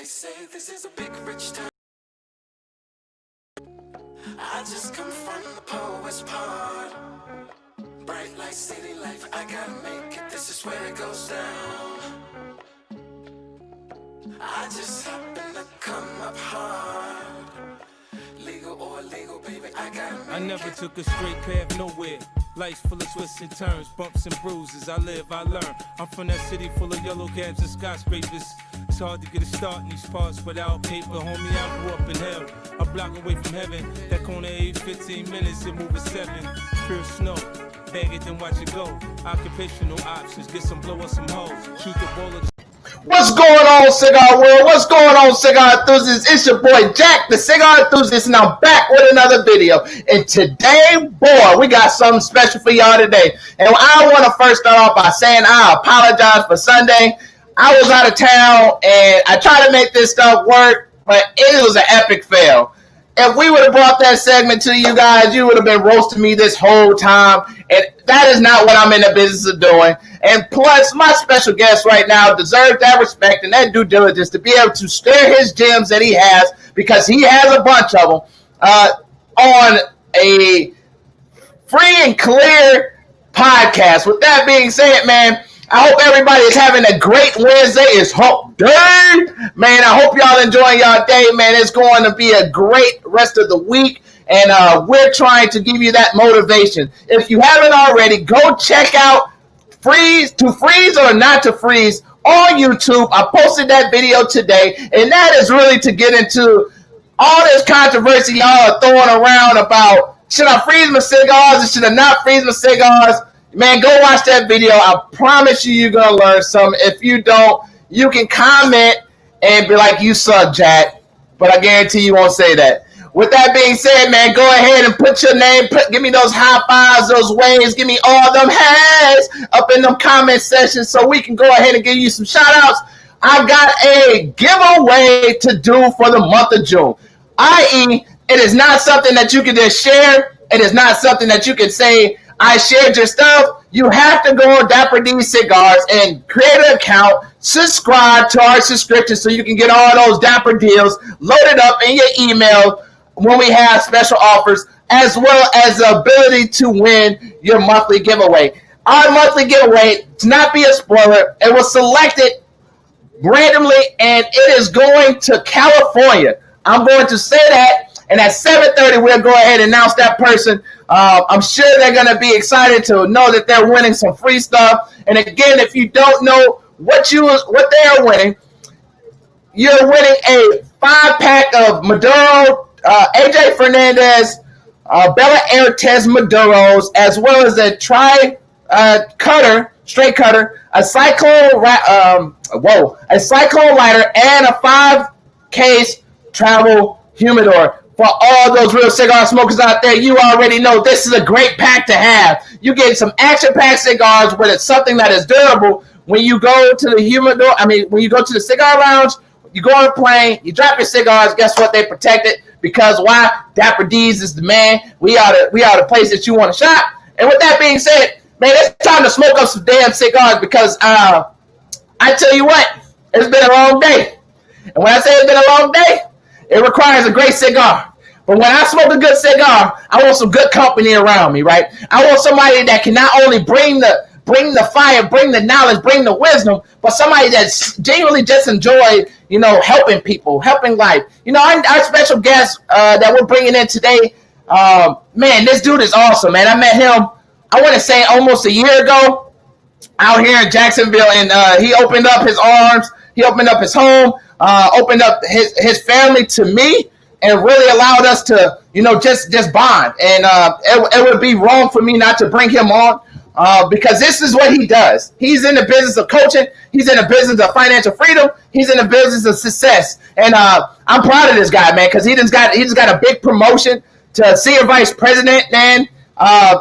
say this is a big rich town. I just come from the poet's part. Bright light, city life, I gotta make it. This is where it goes down. I just happen to come up hard. Legal or illegal, baby, I gotta make it. I never took a straight path nowhere. Life's full of twists and turns, bumps and bruises. I live, I learn. I'm from that city full of yellow cabs and skyscrapers. It's hard to get a start in these parts without paper. Homie, I grew up in hell, a block away from heaven. That corner 15 minutes, it move at 7. Pure snow, bag it then watch it go. Occupational options, get some blow or some hoes. Shoot the ball of the... What's going on, cigar world? What's going on, cigar enthusiasts? It's your boy Jack, the cigar enthusiast, and I'm back with another video. And today, boy, we got something special for y'all today. And I want to first start off by saying I apologize for Sunday. I was out of town, and I tried to make this stuff work, but it was an epic fail. If we would have brought that segment to you guys, you would have been roasting me this whole time, and that is not what I'm in the business of doing. And plus, my special guest right now deserves that respect and that due diligence to be able to share his gems that he has, because he has a bunch of them, on a free and clear podcast. With that being said, man, I hope everybody is having a great Wednesday. It's hump day. Man, I hope y'all enjoying y'all day, man. It's going to be a great rest of the week, and we're trying to give you that motivation. If you haven't already, go check out Freeze or Not to Freeze on YouTube. I posted that video today, and that is really to get into all this controversy y'all are throwing around about should I freeze my cigars or should I not freeze my cigars. Man, go watch that video. I promise you, you're going to learn something. If you don't, you can comment and be like, you suck, Jack. But I guarantee you won't say that. With that being said, man, go ahead and put your name, give me those high fives, those waves, give me all them hands up in them comment sections so we can go ahead and give you some shout outs. I've got a giveaway to do for the month of June. I.e., it is not something that you can just share. It is not something that you can say, I shared your stuff. You have to go on Dapper D Cigars and create an account, subscribe to our subscription so you can get all those Dapper deals loaded up in your email when we have special offers, as well as the ability to win your monthly giveaway. Our monthly giveaway, to not be a spoiler, it was selected randomly, and it is going to California. I'm going to say that, and at 7:30, we'll go ahead and announce that person. I'm sure they're going to be excited to know that they're winning some free stuff. And again, if you don't know what they are winning, you're winning a 5-pack of Maduro, AJ Fernandez, Bella Airtez Maduros, as well as a straight cutter, a cyclone lighter, and a 5-case travel humidor. For all those real cigar smokers out there, you already know this is a great pack to have. You get some action-packed cigars where it's something that is durable. When you go to the humidor, when you go to the cigar lounge, you go on a plane, you drop your cigars, guess what? They protect it. Because why? Dapper D's is the man. We are the place that you want to shop. And with that being said, man, it's time to smoke up some damn cigars, because I tell you what, it's been a long day. And when I say it's been a long day, it requires a great cigar. But when I smoke a good cigar, I want some good company around me, right? I want somebody that can not only bring the fire, bring the knowledge, bring the wisdom, but somebody that's genuinely just enjoyed, helping people, helping life. Our special guest that we're bringing in today, man, this dude is awesome, man. I met him, I want to say almost a year ago out here in Jacksonville, and he opened up his arms, he opened up his home, opened up his family to me, and really allowed us to, just bond. And it would be wrong for me not to bring him on, because this is what he does. He's in the business of coaching. He's in the business of financial freedom. He's in the business of success. And I'm proud of this guy, man, because he just got a big promotion to senior vice president, man.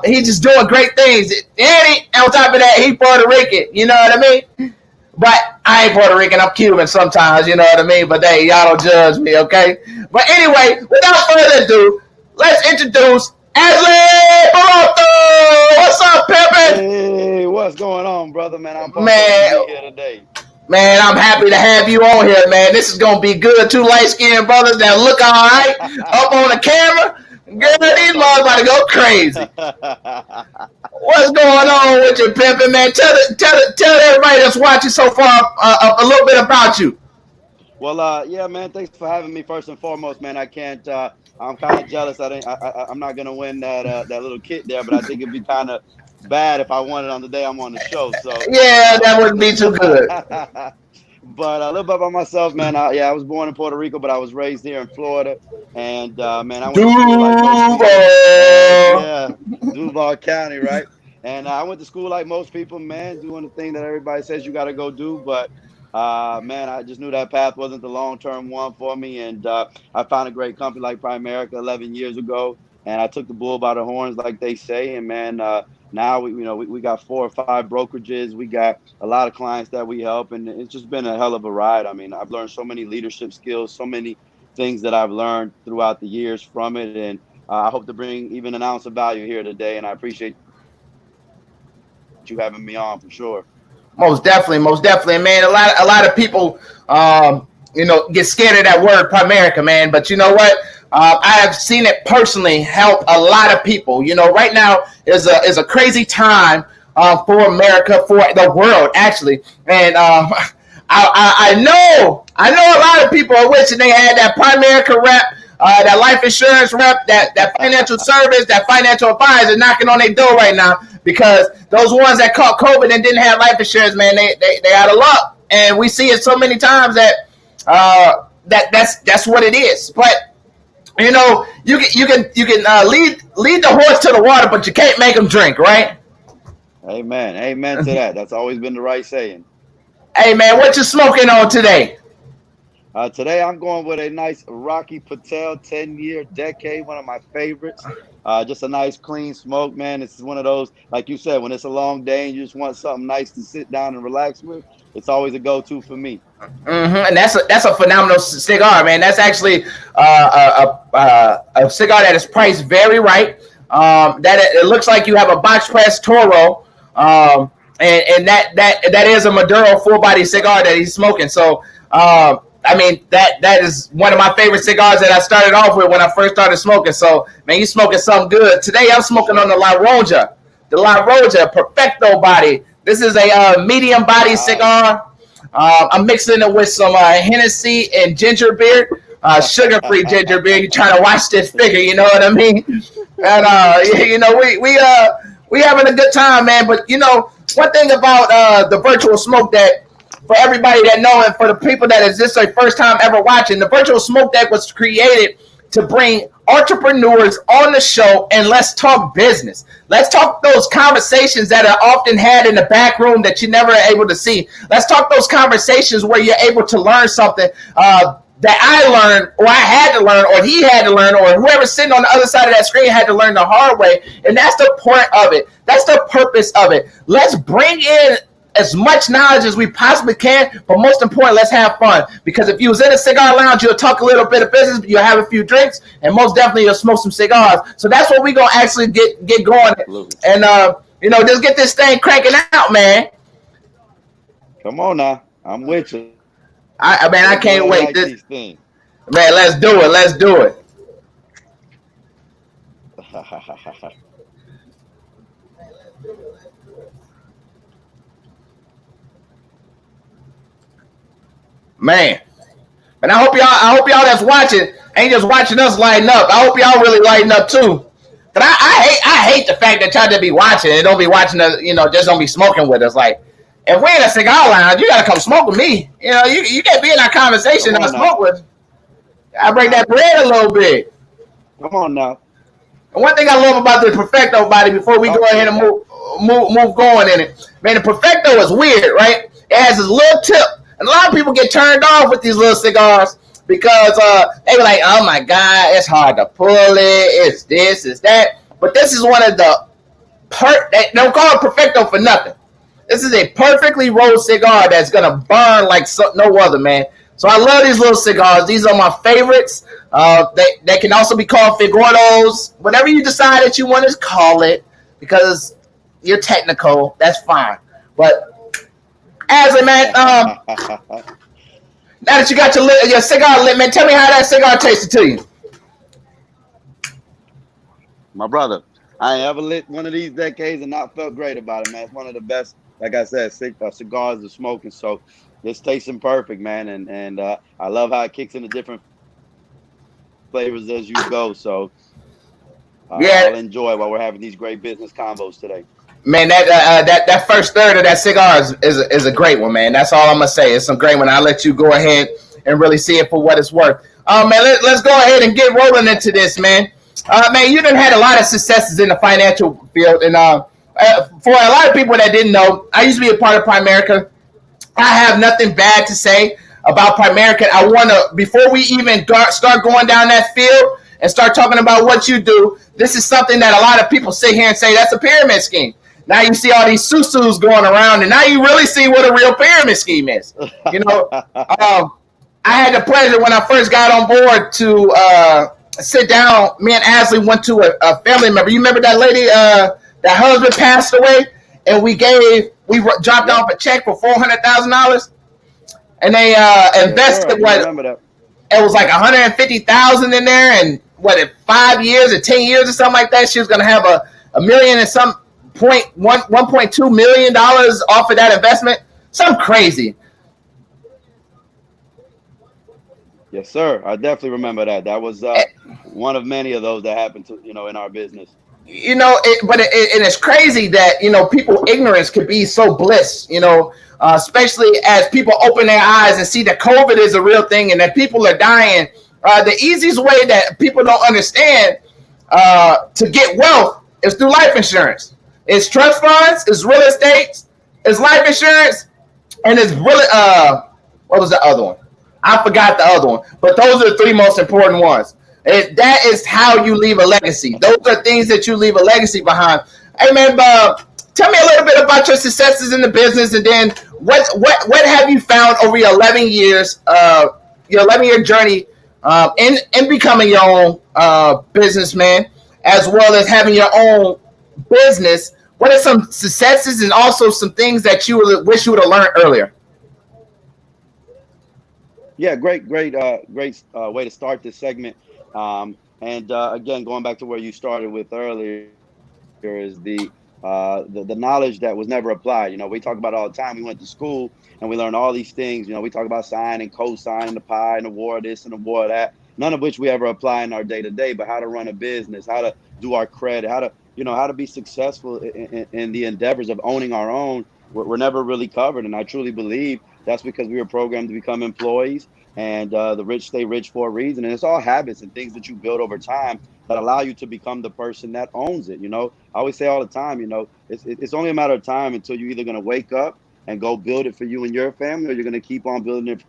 He's just doing great things. And on top of that, he's Puerto Rican. You know what I mean? But I ain't Puerto Rican. I'm Cuban sometimes, you know what I mean? But hey, y'all don't judge me, okay? But anyway, without further ado, let's introduce Asley Peralta. What's up, Pepe? Hey, what's going on, brother, man? I'm pumped Man, to be here today. Man, I'm happy to have you on here, man. This is gonna be good. Two light-skinned brothers that look all right up on the camera. Girl, these motherfuckers about to go crazy. What's going on with you, pimpin', man? Tell everybody that's watching so far a little bit about you. Well, yeah, man. Thanks for having me. First and foremost, man. I can't. I'm kind of jealous. I'm not gonna win that little kit there, but I think it'd be kind of bad if I won it on the day I'm on the show. So Yeah, that wouldn't be too good. But a little bit about myself, man. I was born in Puerto Rico, but I was raised here in Florida. And man, I went to school like most people. Yeah, Duval County, right? And I went to school like most people, man, doing the thing that everybody says you got to go do. But man, I just knew that path wasn't the long-term one for me. And I found a great company like Primerica 11 years ago, and I took the bull by the horns, like they say. And man, now we got 4 or 5 brokerages. We got a lot of clients that we help, and it's just been a hell of a ride. I mean, I've learned so many leadership skills, so many things that I've learned throughout the years from it, and I hope to bring even an ounce of value here today. And I appreciate you having me on for sure. Most definitely, man. A lot of people, get scared of that word Primerica, man. But you know what? I have seen it personally help a lot of people. You know, right now is a crazy time for America, for the world, actually. And I know a lot of people are wishing they had that Primerica rep, that life insurance rep, that financial service, that financial advisor knocking on their door right now, because those ones that caught COVID and didn't have life insurance, man, they out of luck. And we see it so many times that that's what it is. But you know, you can lead the horse to the water, but you can't make him drink, right? Amen to that. That's always been the right saying. Hey, man, what you smoking on today? Today I'm going with a nice Rocky Patel 10-year decade, one of my favorites. Just a nice clean smoke, man. This is one of those, like you said, when it's a long day and you just want something nice to sit down and relax with, it's always a go-to for me. And that's a phenomenal cigar, man. That's actually a cigar that is priced very right. That it looks like you have a box press Toro, and that is a Maduro full body cigar that he's smoking. So I mean, that is one of my favorite cigars that I started off with when I first started smoking. So, man, you smoking something good. Today I'm smoking on the La Roja Perfecto body. This is a medium body cigar. I'm mixing it with some Hennessy and ginger beer, sugar-free ginger beer. You trying to watch this figure, you know what I mean? And we having a good time, man. But you know, one thing about the virtual smoke that, for everybody that know, and for the people that is this their first time ever watching, the virtual smoke deck was created to bring entrepreneurs on the show, and let's talk business. Let's talk those conversations that are often had in the back room that you never are able to see. Let's talk those conversations where you're able to learn something that I learned, or I had to learn, or he had to learn, or whoever's sitting on the other side of that screen had to learn the hard way. And that's the point of it. That's the purpose of it. Let's bring in as much knowledge as we possibly can, but most important, let's have fun. Because if you was in a cigar lounge, you'll talk a little bit of business, you'll have a few drinks, and most definitely you'll smoke some cigars. So that's what we're gonna actually get going. Absolutely. And just get this thing cranking out, man. Come on now, I'm with you. I can't wait. Man, let's do it. Man, and I hope y'all that's watching ain't just watching us lighten up. I hope y'all really lighten up too. But I hate the fact that y'all just be watching and don't be watching us, just don't be smoking with us. Like, if we're in a cigar lounge, you gotta come smoke with me. You can't be in our conversation and smoke with. I break that bread a little bit. Come on now. And one thing I love about the Perfecto body, before we go ahead and move going in it, man, the Perfecto is weird, right? It has this little tip. And a lot of people get turned off with these little cigars because they were like, oh my God, it's hard to pull it. It's this, it's that. But this is one of the they don't call it Perfecto for nothing. This is a perfectly rolled cigar that's going to burn like no other, man. So I love these little cigars. These are my favorites. They can also be called Figordos. Whatever you decide that you want to call it, because you're technical, that's fine. But Asley, man, now that you got your cigar lit, man, tell me how that cigar tasted to you. My brother, I ain't ever lit one of these decades and not felt great about it, man. It's one of the best, like I said, cigars to smoking. So it's tasting perfect, man. And I love how it kicks into different flavors as you go. So Yeah, I'll enjoy while we're having these great business combos today. man, that first third of that cigar is a great one, man. That's all I'm gonna say. It's some great one. I'll let you go ahead and really see it for what it's worth. Man, let's go ahead and get rolling into this, man. Man, you done had a lot of successes in the financial field, and for a lot of people that didn't know, I used to be a part of Primerica. I have nothing bad to say about Primerica. I want to, before we even start going down that field and start talking about what you do, this is something that a lot of people sit here and say that's a pyramid scheme. Now you see all these susus going around, and now you really see what a real pyramid scheme is. You know, I had the pleasure when I first got on board to sit down. Me and Asley went to a family member. You remember that lady? That husband passed away, and we dropped off a check for $400,000, and they invested what? It was like $150,000 in there, and what, in 5 years or 10 years or something like that, she was going to have a million and some $1.2 million off of that investment. Something crazy. Yes, sir. I definitely remember that. That was one of many of those that happened to in our business. You know, it's crazy that people ignorance could be so bliss. Especially as people open their eyes and see that COVID is a real thing and that people are dying. The easiest way that people don't understand to get wealth is through life insurance. It's trust funds, it's real estate, it's life insurance, and it's really what was the other one? I forgot the other one. But those are the three most important ones. That is how you leave a legacy. Those are things that you leave a legacy behind. Hey man, tell me a little bit about your successes in the business, and then what have you found over your 11 years, your 11-year journey in becoming your own businessman, as well as having your own business. What are some successes and also some things that you wish you would have learned earlier? Yeah, great way to start this segment. Again, going back to where you started with earlier, is the knowledge that was never applied. We talk about it all the time. We went to school and we learned all these things. We talk about sine and cosine and the pi and the war of this and the war of that. None of which we ever apply in our day to day. But how to run a business, how to do our credit, how to be successful in the endeavors of owning our own, we're never really covered. And I truly believe that's because we were programmed to become employees. And the rich stay rich for a reason. And it's all habits and things that you build over time that allow you to become the person that owns it. I always say all the time, it's only a matter of time until you're either going to wake up and go build it for you and your family, or you're going to keep on building it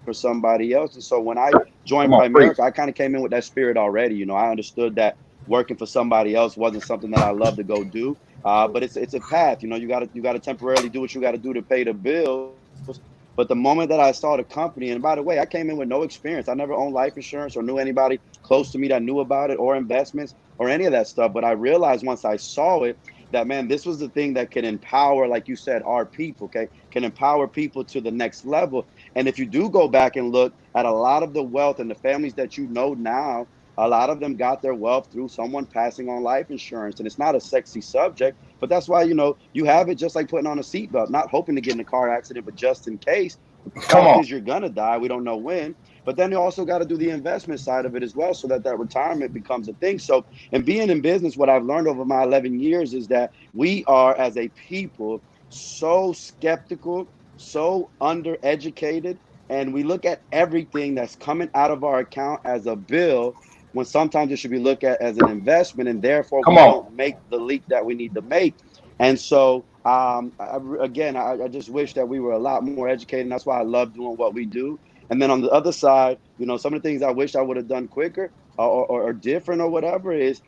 for somebody else. And so when I joined Primerica, I kind of came in with that spirit already. I understood that working for somebody else wasn't something that I love to go do. But it's a path. You got to temporarily do what you got to do to pay the bills. But the moment that I saw the company, and by the way, I came in with no experience. I never owned life insurance or knew anybody close to me that knew about it, or investments or any of that stuff. But I realized once I saw it that, man, this was the thing that can empower, like you said, our people, okay, can empower people to the next level. And if you do go back and look at a lot of the wealth and the families that now, a lot of them got their wealth through someone passing on life insurance. And it's not a sexy subject, but that's why, you have it just like putting on a seatbelt, not hoping to get in a car accident, but just in case. Because you're going to die. We don't know when. But then you also got to do the investment side of it as well, so that retirement becomes a thing. So, and being in business, what I've learned over my 11 years is that we are, as a people, so skeptical, so undereducated, and we look at everything that's coming out of our account as a bill, when sometimes it should be looked at as an investment, and therefore we don't make the leap that we need to make. And so, I just wish that we were a lot more educated, and that's why I love doing what we do. And then on the other side, some of the things I wish I would have done quicker or different or whatever is,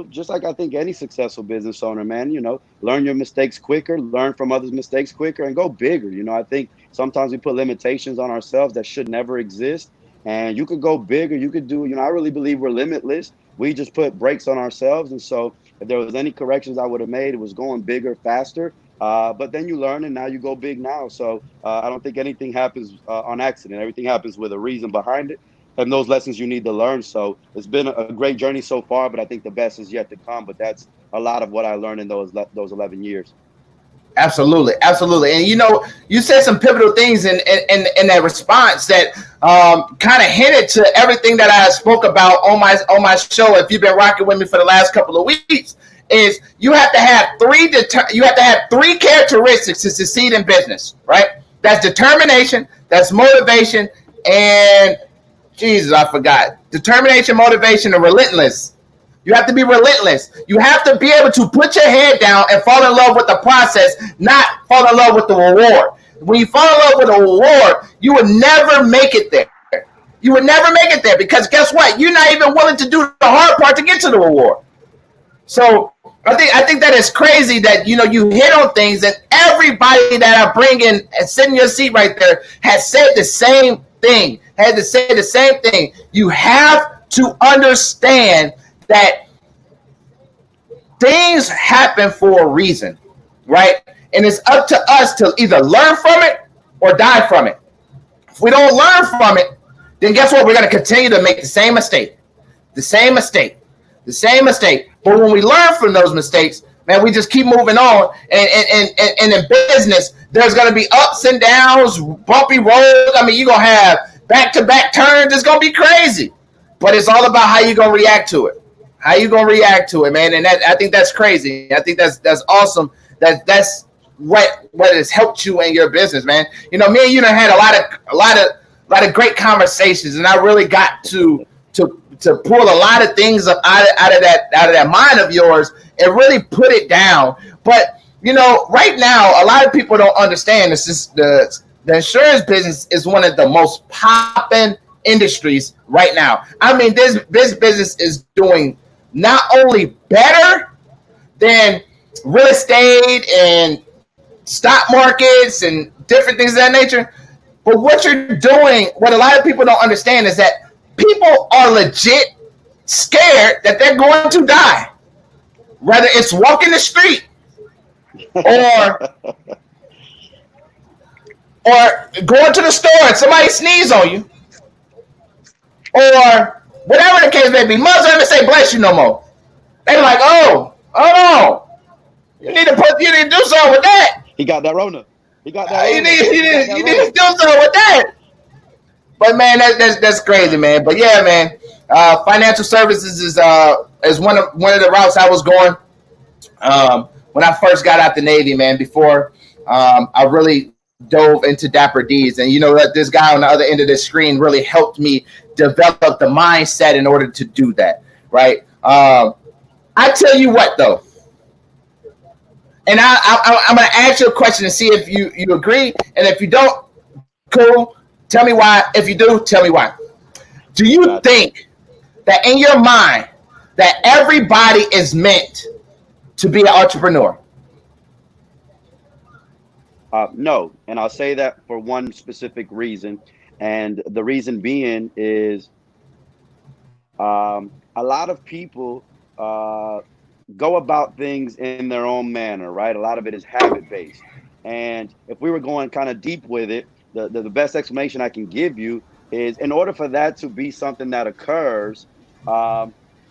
just like I think any successful business owner, man, learn your mistakes quicker, learn from others' mistakes quicker, and go bigger. I think sometimes we put limitations on ourselves that should never exist. And you could go bigger. You could do, I really believe we're limitless. We just put brakes on ourselves. And so if there was any corrections I would have made, it was going bigger, faster, But then you learn, and now you go big now. So I don't think anything happens on accident. Everything happens with a reason behind it, and those lessons you need to learn. So it's been a great journey so far, but I think the best is yet to come. But that's a lot of what I learned in those 11 years. Absolutely, absolutely. And you said some pivotal things in that response that kind of hinted to everything that I spoke about on my show. If you've been rocking with me for the last couple of weeks, is you have to have three characteristics to succeed in business, right? That's determination, that's motivation, and Jesus, I forgot. Determination, motivation, and relentless. You have to be relentless. You have to be able to put your head down and fall in love with the process, not fall in love with the reward. When you fall in love with a reward, you would never make it there. You would never make it there because guess what? You're not even willing to do the hard part to get to the reward. So I think that is crazy that you hit on things and everybody that I bring in and sit in your seat right there has said the same thing. Had to say the same thing. You have to understand that things happen for a reason, right? And it's up to us to either learn from it or die from it. If we don't learn from it, then guess what? We're going to continue to make the same mistake. But when we learn from those mistakes, man, we just keep moving on. And in business, there's going to be ups and downs, bumpy roads. I mean, you're going to have back-to-back turns. It's going to be crazy. But it's all about how you're going to react to it. How you gonna react to it, man? And I think that's crazy. I think that's awesome. That's what has helped you in your business, man. Me and you had a lot of great conversations, and I really got to pull a lot of things out of that mind of yours and really put it down. But right now, a lot of people don't understand this. Is the insurance business is one of the most popping industries right now. I mean, this business is doing not only better than real estate and stock markets and different things of that nature, but what you're doing, what a lot of people don't understand is that people are legit scared that they're going to die, whether it's walking the street or going to the store and somebody sneeze on you, or whatever the case may be. Mothers don't even say bless you no more. They're like, oh no, you need to do something with that. He got that Rona. You need to do something with that. But man, that's crazy, man. But yeah, man, financial services is one of the routes I was going when I first got out the Navy, man. Before I really dove into Dapper D's, and that this guy on the other end of the screen really helped me develop the mindset in order to do that, right? I tell you what, though, and I'm going to ask you a question and see if you agree, and if you don't, cool, tell me why. If you do, tell me why. Do you think that in your mind that everybody is meant to be an entrepreneur? No, and I'll say that for one specific reason, and the reason being is a lot of people go about things in their own manner, right? A lot of it is habit-based, and if we were going kind of deep with it, the best explanation I can give you is in order for that to be something that occurs,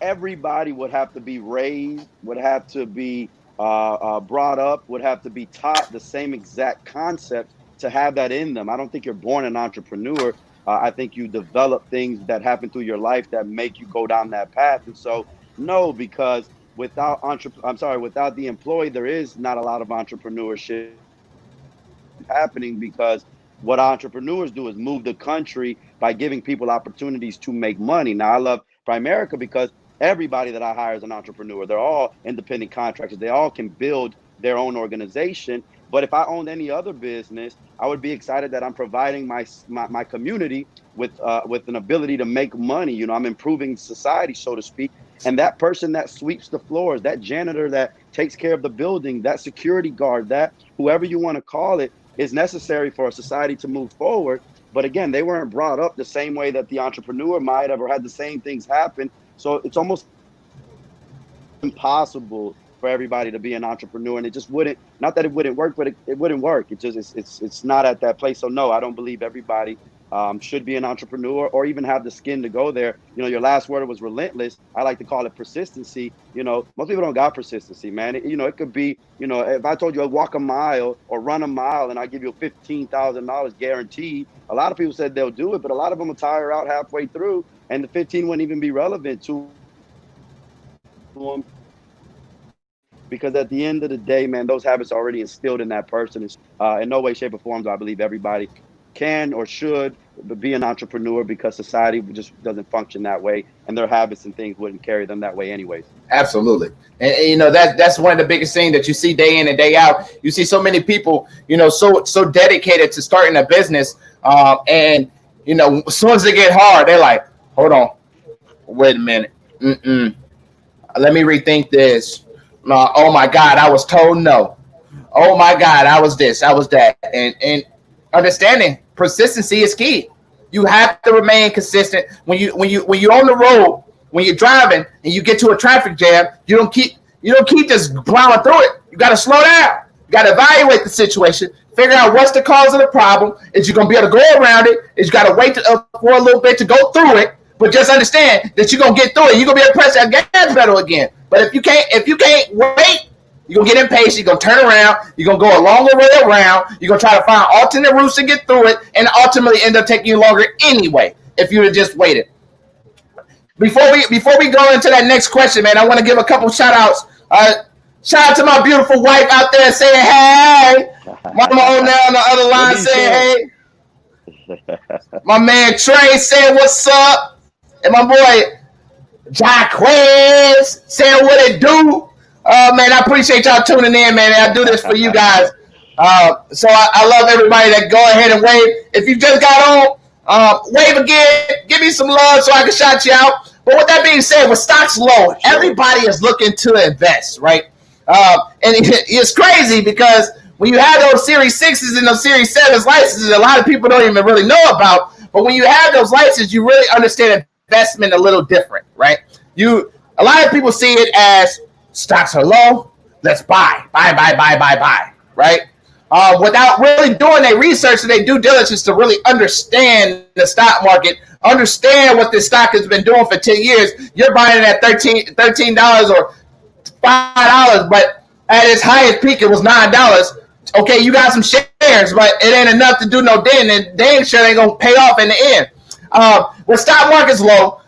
everybody would have to be raised, would have to be brought up, would have to be taught the same exact concept to have that in them. I don't think you're born an entrepreneur. I think you develop things that happen through your life that make you go down that path. And so, no, because without the employee, there is not a lot of entrepreneurship happening, because what entrepreneurs do is move the country by giving people opportunities to make money. Now, I love Primerica because everybody that I hire is an entrepreneur. They're all independent contractors. They all can build their own organization. But if I owned any other business, I would be excited that I'm providing my community with an ability to make money. I'm improving society, so to speak. And that person that sweeps the floors, that janitor that takes care of the building, that security guard, that whoever you want to call it, is necessary for a society to move forward. But again, they weren't brought up the same way that the entrepreneur might have, or had the same things happen. So it's almost impossible for everybody to be an entrepreneur, and it just wouldn't. Not that it wouldn't work, but it wouldn't work. It just it's not at that place. So no, I don't believe everybody should be an entrepreneur or even have the skin to go there. You know, your last word was relentless. I like to call it persistency. You know, most people don't got persistency, man. It could be, if I told you to walk a mile or run a mile and I give you $15,000 guaranteed, a lot of people said they'll do it, but a lot of them will tire out halfway through, and the 15 wouldn't even be relevant to them. Because at the end of the day, man, those habits are already instilled in that person. In no way, shape, or form do I believe everybody can or should be an entrepreneur, because society just doesn't function that way, and their habits and things wouldn't carry them that way anyways. Absolutely. And that's one of the biggest things that you see day in and day out. You see so many people, so dedicated to starting a business. And as soon as they get hard, they're like, hold on, wait a minute. Let me rethink this. Oh my God, I was told no. Oh my God, I was this, I was that. And understanding persistency is key. You have to remain consistent when you're on the road, when you're driving and you get to a traffic jam. You don't keep just plowing through it. You got to slow down. You got to evaluate the situation, figure out what's the cause of the problem. Is you gonna be able to go around it? Is you got to wait for a little bit to go through it? But just understand that you're gonna get through it. You're gonna be able to press that gas pedal again. But if you can't wait, you're going to get impatient. You're going to turn around. You're going to go a longer way around. You're going to try to find alternate routes to get through it, and ultimately end up taking you longer anyway if you would have just waited. Before we go into that next question, man, I want to give a couple shout-outs. Shout out to my beautiful wife out there saying hey. Mama on there on the other line saying hey. My man Trey saying what's up. And my boy Jaquez saying what it do. Man, I appreciate y'all tuning in, man. I do this for you guys. So I love everybody that go ahead and wave. If you just got on, wave again. Give me some love so I can shout you out. But with that being said, with stocks low, everybody is looking to invest, right? And it's crazy because when you have those Series 6s and those Series 7s licenses, a lot of people don't even really know about. But when you have those licenses, you really understand investment a little different, right? A lot of people see it as stocks are low, let's buy, right? Without really doing their research and their due diligence to really understand the stock market, understand what this stock has been doing for 10 years. You're buying it at $13 or $5, but at its highest peak, it was $9. Okay, you got some shares, but it ain't enough to do no damn, and damn sure ain't gonna pay off in the end. When stock market's low,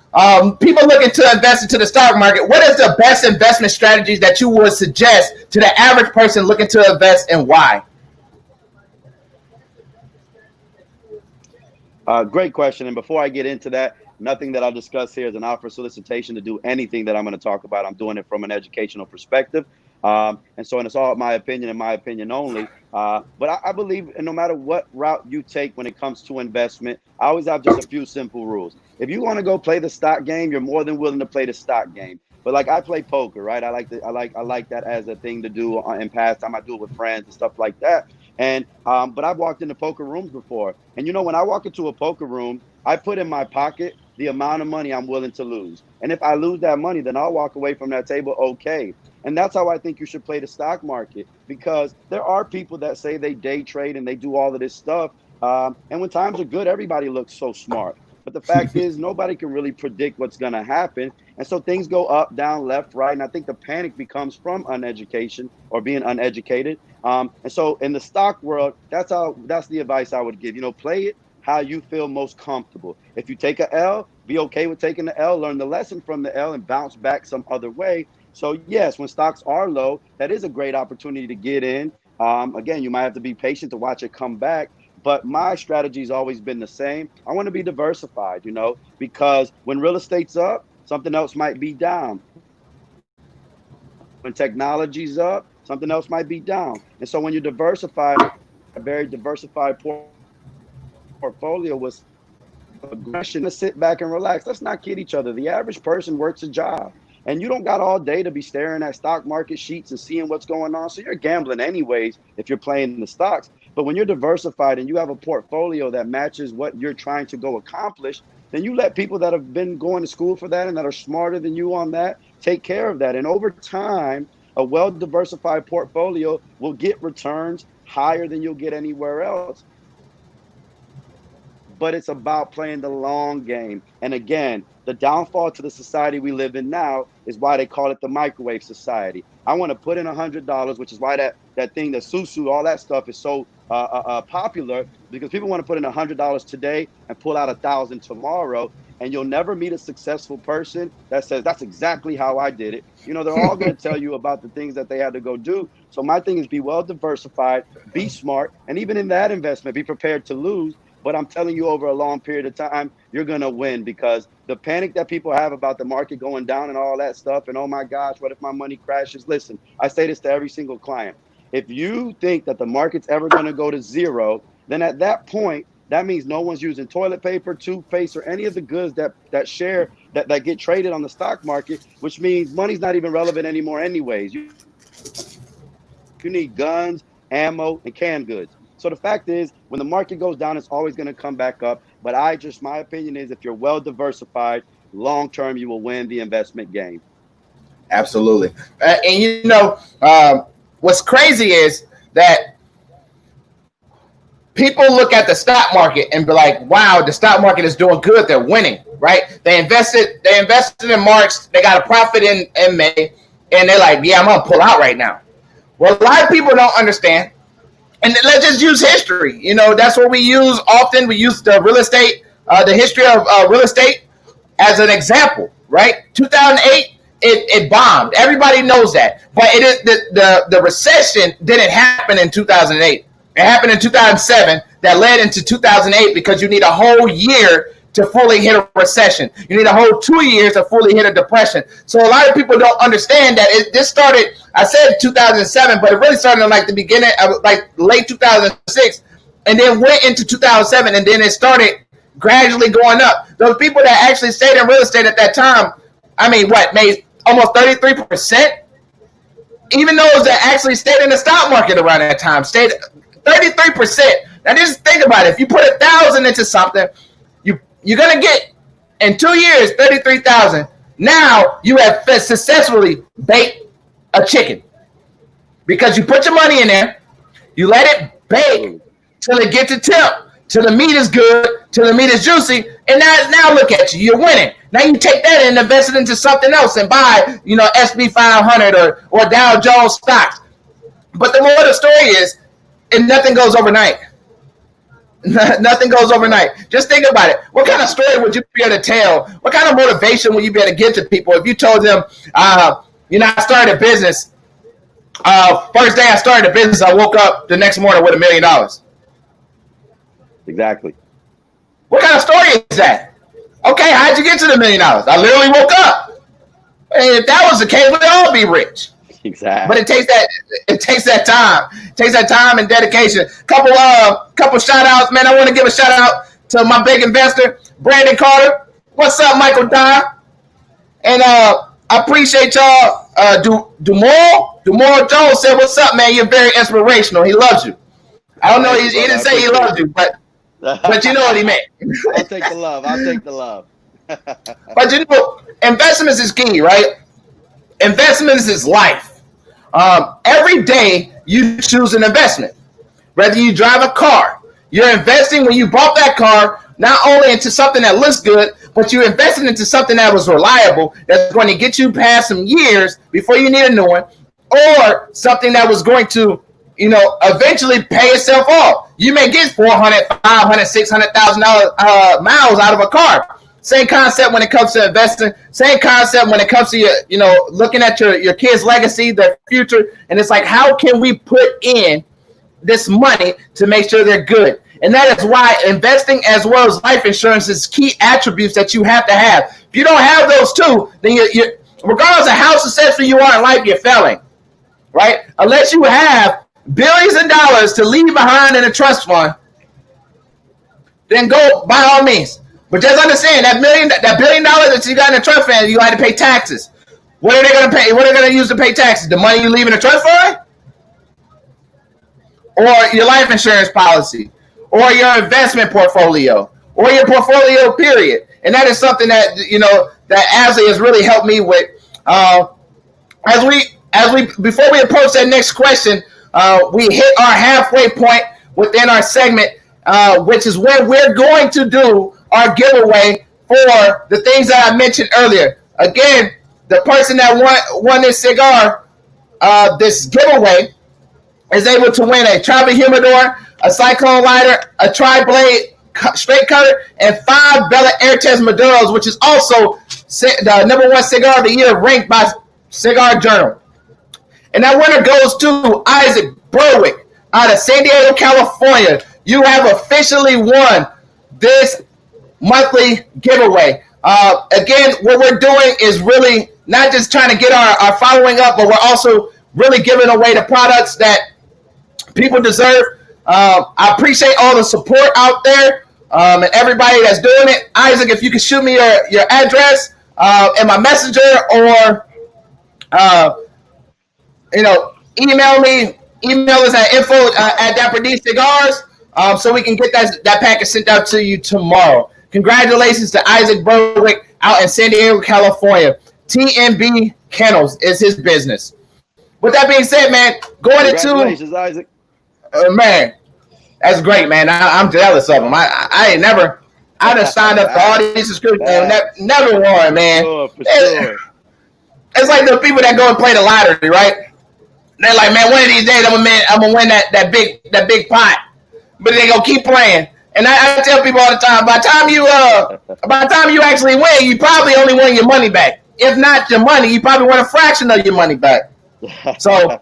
people looking to invest into the stock market, what is the best investment strategies that you would suggest to the average person looking to invest, and why? Great question. And before I get into that, nothing that I'll discuss here is an offer solicitation to do anything that I'm going to talk about. I'm doing it from an educational perspective. And it's all my opinion and my opinion only. But I believe no matter what route you take when it comes to investment, I always have just a few simple rules. If you want to go play the stock game, you're more than willing to play the stock game. But like I play poker, right? I like that as a thing to do in pastime. I do it with friends and stuff like that. And but I've walked into poker rooms before. And when I walk into a poker room, I put in my pocket the amount of money I'm willing to lose. And if I lose that money, then I'll walk away from that table okay. And that's how I think you should play the stock market, because there are people that say they day trade and they do all of this stuff. And when times are good, everybody looks so smart. But the fact is, nobody can really predict what's going to happen. And so things go up, down, left, right. And I think the panic becomes from uneducation or being uneducated. And so in the stock world, that's the advice I would give. Play it how you feel most comfortable. If you take an L, be okay with taking the L, learn the lesson from the L and bounce back some other way. So yes, when stocks are low, that is a great opportunity to get in. Again, you might have to be patient to watch it come back. But my strategy has always been the same. I want to be diversified, because when real estate's up, something else might be down. When technology's up, something else might be down. And so when you diversify, a very diversified portfolio with aggression, to sit back and relax. Let's not kid each other. The average person works a job. And you don't got all day to be staring at stock market sheets and seeing what's going on. So you're gambling anyways if you're playing the stocks. But when you're diversified and you have a portfolio that matches what you're trying to go accomplish, then you let people that have been going to school for that and that are smarter than you on that take care of that. And over time, A well-diversified portfolio will get returns higher than you'll get anywhere else. But it's about playing the long game. And again, the downfall to the society we live in now is why they call it the microwave society. I want to put in $100, which is why that thing, the susu, all that stuff is so popular, because people want to put in $100 today and pull out $1,000 tomorrow. And you'll never meet a successful person that says, that's exactly how I did it. You know, they're all going to tell you about the things that they had to go do. So my thing is, be well diversified, be smart, and even in that investment, be prepared to lose. But I'm telling you, over a long period of time, you're going to win, because the panic that people have about the market going down and all that stuff, and oh my gosh, what if my money crashes? Listen, I say this to every single client. If you think that the market's ever going to go to zero, then at that point, that means no one's using toilet paper, toothpaste, or any of the goods that get traded on the stock market, which means money's not even relevant anymore anyways. You need guns, ammo, and canned goods. So the fact is, when the market goes down, it's always going to come back up. But my opinion is, if you're well diversified, long term, you will win the investment game. Absolutely. And you know, what's crazy is that people look at the stock market and be like, wow, the stock market is doing good. They're winning, right? They invested in March. They got a profit in May. And they're like, yeah, I'm going to pull out right now. Well, a lot of people don't understand. And let's just use history. You know, that's what we use often. We use the real estate, the history of real estate as an example, right? 2008, it bombed. Everybody knows that. But the recession didn't happen in 2008. It happened in 2007 that led into 2008, because you need a whole year to fully hit a recession. You need a whole 2 years to fully hit a depression. So a lot of people don't understand that this started, I said 2007, but it really started in like the beginning of like late 2006, and then went into 2007, and then it started gradually going up. Those people that actually stayed in real estate at that time, I mean, made almost 33%? Even those that actually stayed in the stock market around that time stayed 33%. Now just think about it. If you put 1,000 into something, you're gonna get in 2 years 33,000. Now you have successfully baked a chicken, because you put your money in there, you let it bake till it gets to temp, till the meat is good, till the meat is juicy, and now look at you, you're winning. Now you take that and invest it into something else and buy, you know, SB 500 or Dow Jones stocks. But the moral of the story is, and nothing goes overnight. Nothing goes overnight. Just think about it. What kind of story would you be able to tell? What kind of motivation would you be able to give to people if you told them, you know, I started a business. First day I started a business, I woke up the next morning with $1 million. Exactly. What kind of story is that? Okay, how'd you get to the $1 million? I literally woke up. And if that was the case, we'd all be rich. Exactly. But it takes that time. It takes that time and dedication. Couple shout outs, man. I want to give a shout out to my big investor, Brandon Carter. What's up, Michael Dye? And I appreciate y'all. Dumore Jones said, what's up, man? You're very inspirational. He loves you. I don't know. He didn't say he loves you, but you know what he meant. I'll take the love. But you know, investments is key, right? Investments is life. Every day you choose an investment. Whether you drive a car, you're investing when you bought that car, not only into something that looks good, but you invested into something that was reliable, that's going to get you past some years before you need a new one, or something that was going to, you know, eventually pay itself off. You may get $400,000, $500,000, $600,000 miles out of a car. Same concept when it comes to investing. Same concept when it comes to looking at your kids' legacy, their future. And it's like, how can we put in this money to make sure they're good? And that is why investing as well as life insurance is key attributes that you have to have. If you don't have those two, then you regardless of how successful you are in life, you're failing, right? Unless you have billions of dollars to leave behind in a trust fund, then go by all means. But just understand that $1 billion that you got in a trust fund, you got to pay taxes. What are they going to pay? What are they going to use to pay taxes? The money you leave in a trust fund, or your life insurance policy, or your investment portfolio, or your portfolio period. And that is something that that Asley has really helped me with. As before we approach that next question, we hit our halfway point within our segment, which is where we're going to do our giveaway for the things that I mentioned earlier. Again, the person that won this cigar, this giveaway, is able to win a travel humidor, a cyclone lighter, a tri-blade straight cutter, and 5 Bella Air Test Maduros, which is also the #1 cigar of the year ranked by Cigar Journal. And that winner goes to Isaac Berwick out of San Diego, California. You have officially won this monthly giveaway. Again, what we're doing is really not just trying to get our following up, but we're also really giving away the products that people deserve. I appreciate all the support out there and everybody that's doing it. Isaac, if you can shoot me your address in my messenger, or email us at info at Dapper D Cigars, so we can get that package sent out to you tomorrow. Congratulations to Isaac Berwick out in San Diego, California. TNB Kennels is his business. With that being said, man, going into congratulations, Isaac. Man, that's great, man. I'm jealous of him. I ain't never. I just signed up for all these subscriptions and never won, man. For sure. It's like the people that go and play the lottery, right? They're like, man, one of these days I'm gonna win that big pot, but they gonna keep playing. And I tell people all the time, by the time you actually win, you probably only won your money back. If not your money, you probably won a fraction of your money back. So,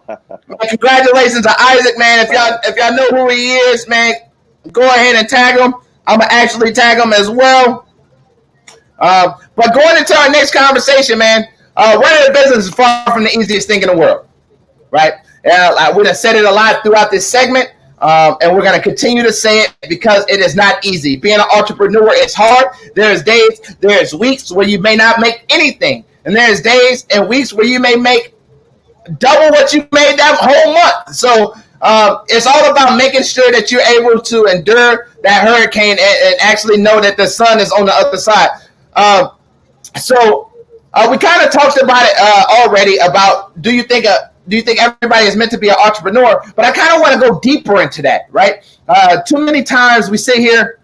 congratulations to Isaac, man. If y'all know who he is, man, go ahead and tag him. I'm gonna actually tag him as well. But going into our next conversation, man, running a business is far from the easiest thing in the world, right? We done said it a lot throughout this segment, and we're gonna continue to say it because it is not easy. Being an entrepreneur is hard. There's days, there's weeks where you may not make anything, and there's days and weeks where you may make double what you made that whole month. So it's all about making sure that you're able to endure that hurricane and actually know that the sun is on the other side. So we kind of talked about it already about do you think everybody is meant to be an entrepreneur? But I kind of want to go deeper into that, right? Too many times we sit here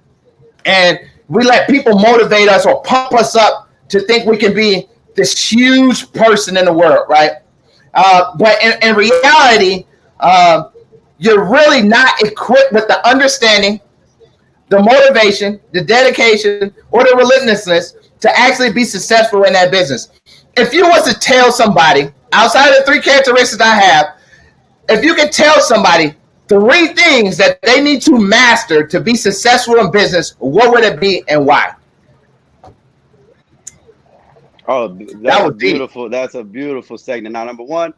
and we let people motivate us or pump us up to think we can be this huge person in the world, right? But in reality, you're really not equipped with the understanding, the motivation, the dedication, or the relentlessness to actually be successful in that business. If you was to tell somebody, outside of the 3 characteristics I have, if you could tell somebody 3 things that they need to master to be successful in business, what would it be and why? Oh, that was beautiful. That's a beautiful segment. Now, number one,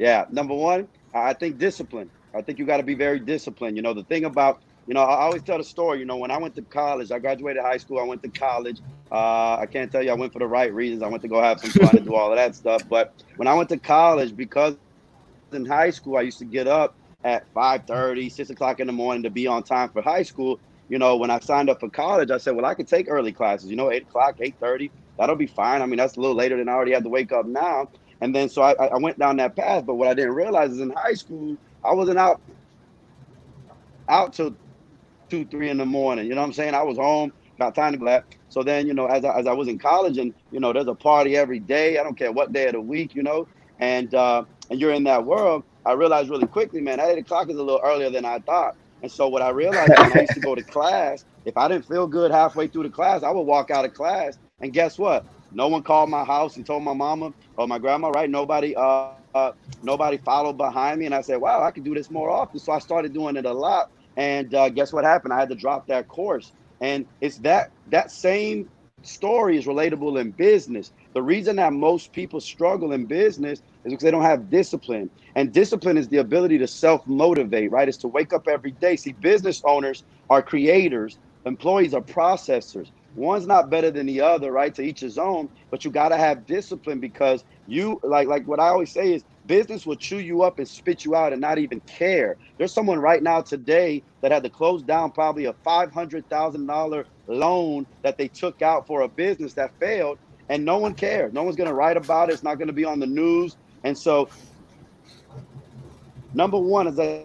I think discipline. I think you got to be very disciplined. The thing about, I always tell the story, when I went to college, I graduated high school, I went to college. I can't tell you I went for the right reasons. I went to go have some fun and do all of that stuff. But when I went to college, because in high school, I used to get up at 5:30, 6 o'clock in the morning to be on time for high school. When I signed up for college, I said, well, I could take early classes, 8 o'clock, 8:30. That'll be fine. I mean, that's a little later than I already had to wake up now. And then so I went down that path. But what I didn't realize is in high school, I wasn't out till 2, 3 in the morning. You know what I'm saying? I was home, got time to go. So then, as I was in college and, there's a party every day. I don't care what day of the week, and you're in that world. I realized really quickly, man, 8 o'clock is a little earlier than I thought. And so what I realized when I used to go to class, if I didn't feel good halfway through the class, I would walk out of class. And guess what? No one called my house and told my mama or my grandma, right? Nobody followed behind me. And I said, wow, I could do this more often. So I started doing it a lot. And guess what happened? I had to drop that course. And it's that same story is relatable in business. The reason that most people struggle in business is because they don't have discipline. And discipline is the ability to self-motivate, right? It's to wake up every day. See, business owners are creators. Employees are processors. One's not better than the other, right? To each his own, but you got to have discipline because you like what I always say is business will chew you up and spit you out and not even care. There's someone right now today that had to close down probably a $500,000 loan that they took out for a business that failed, and no one cares. No one's going to write about it. It's not going to be on the news. And so Number one is I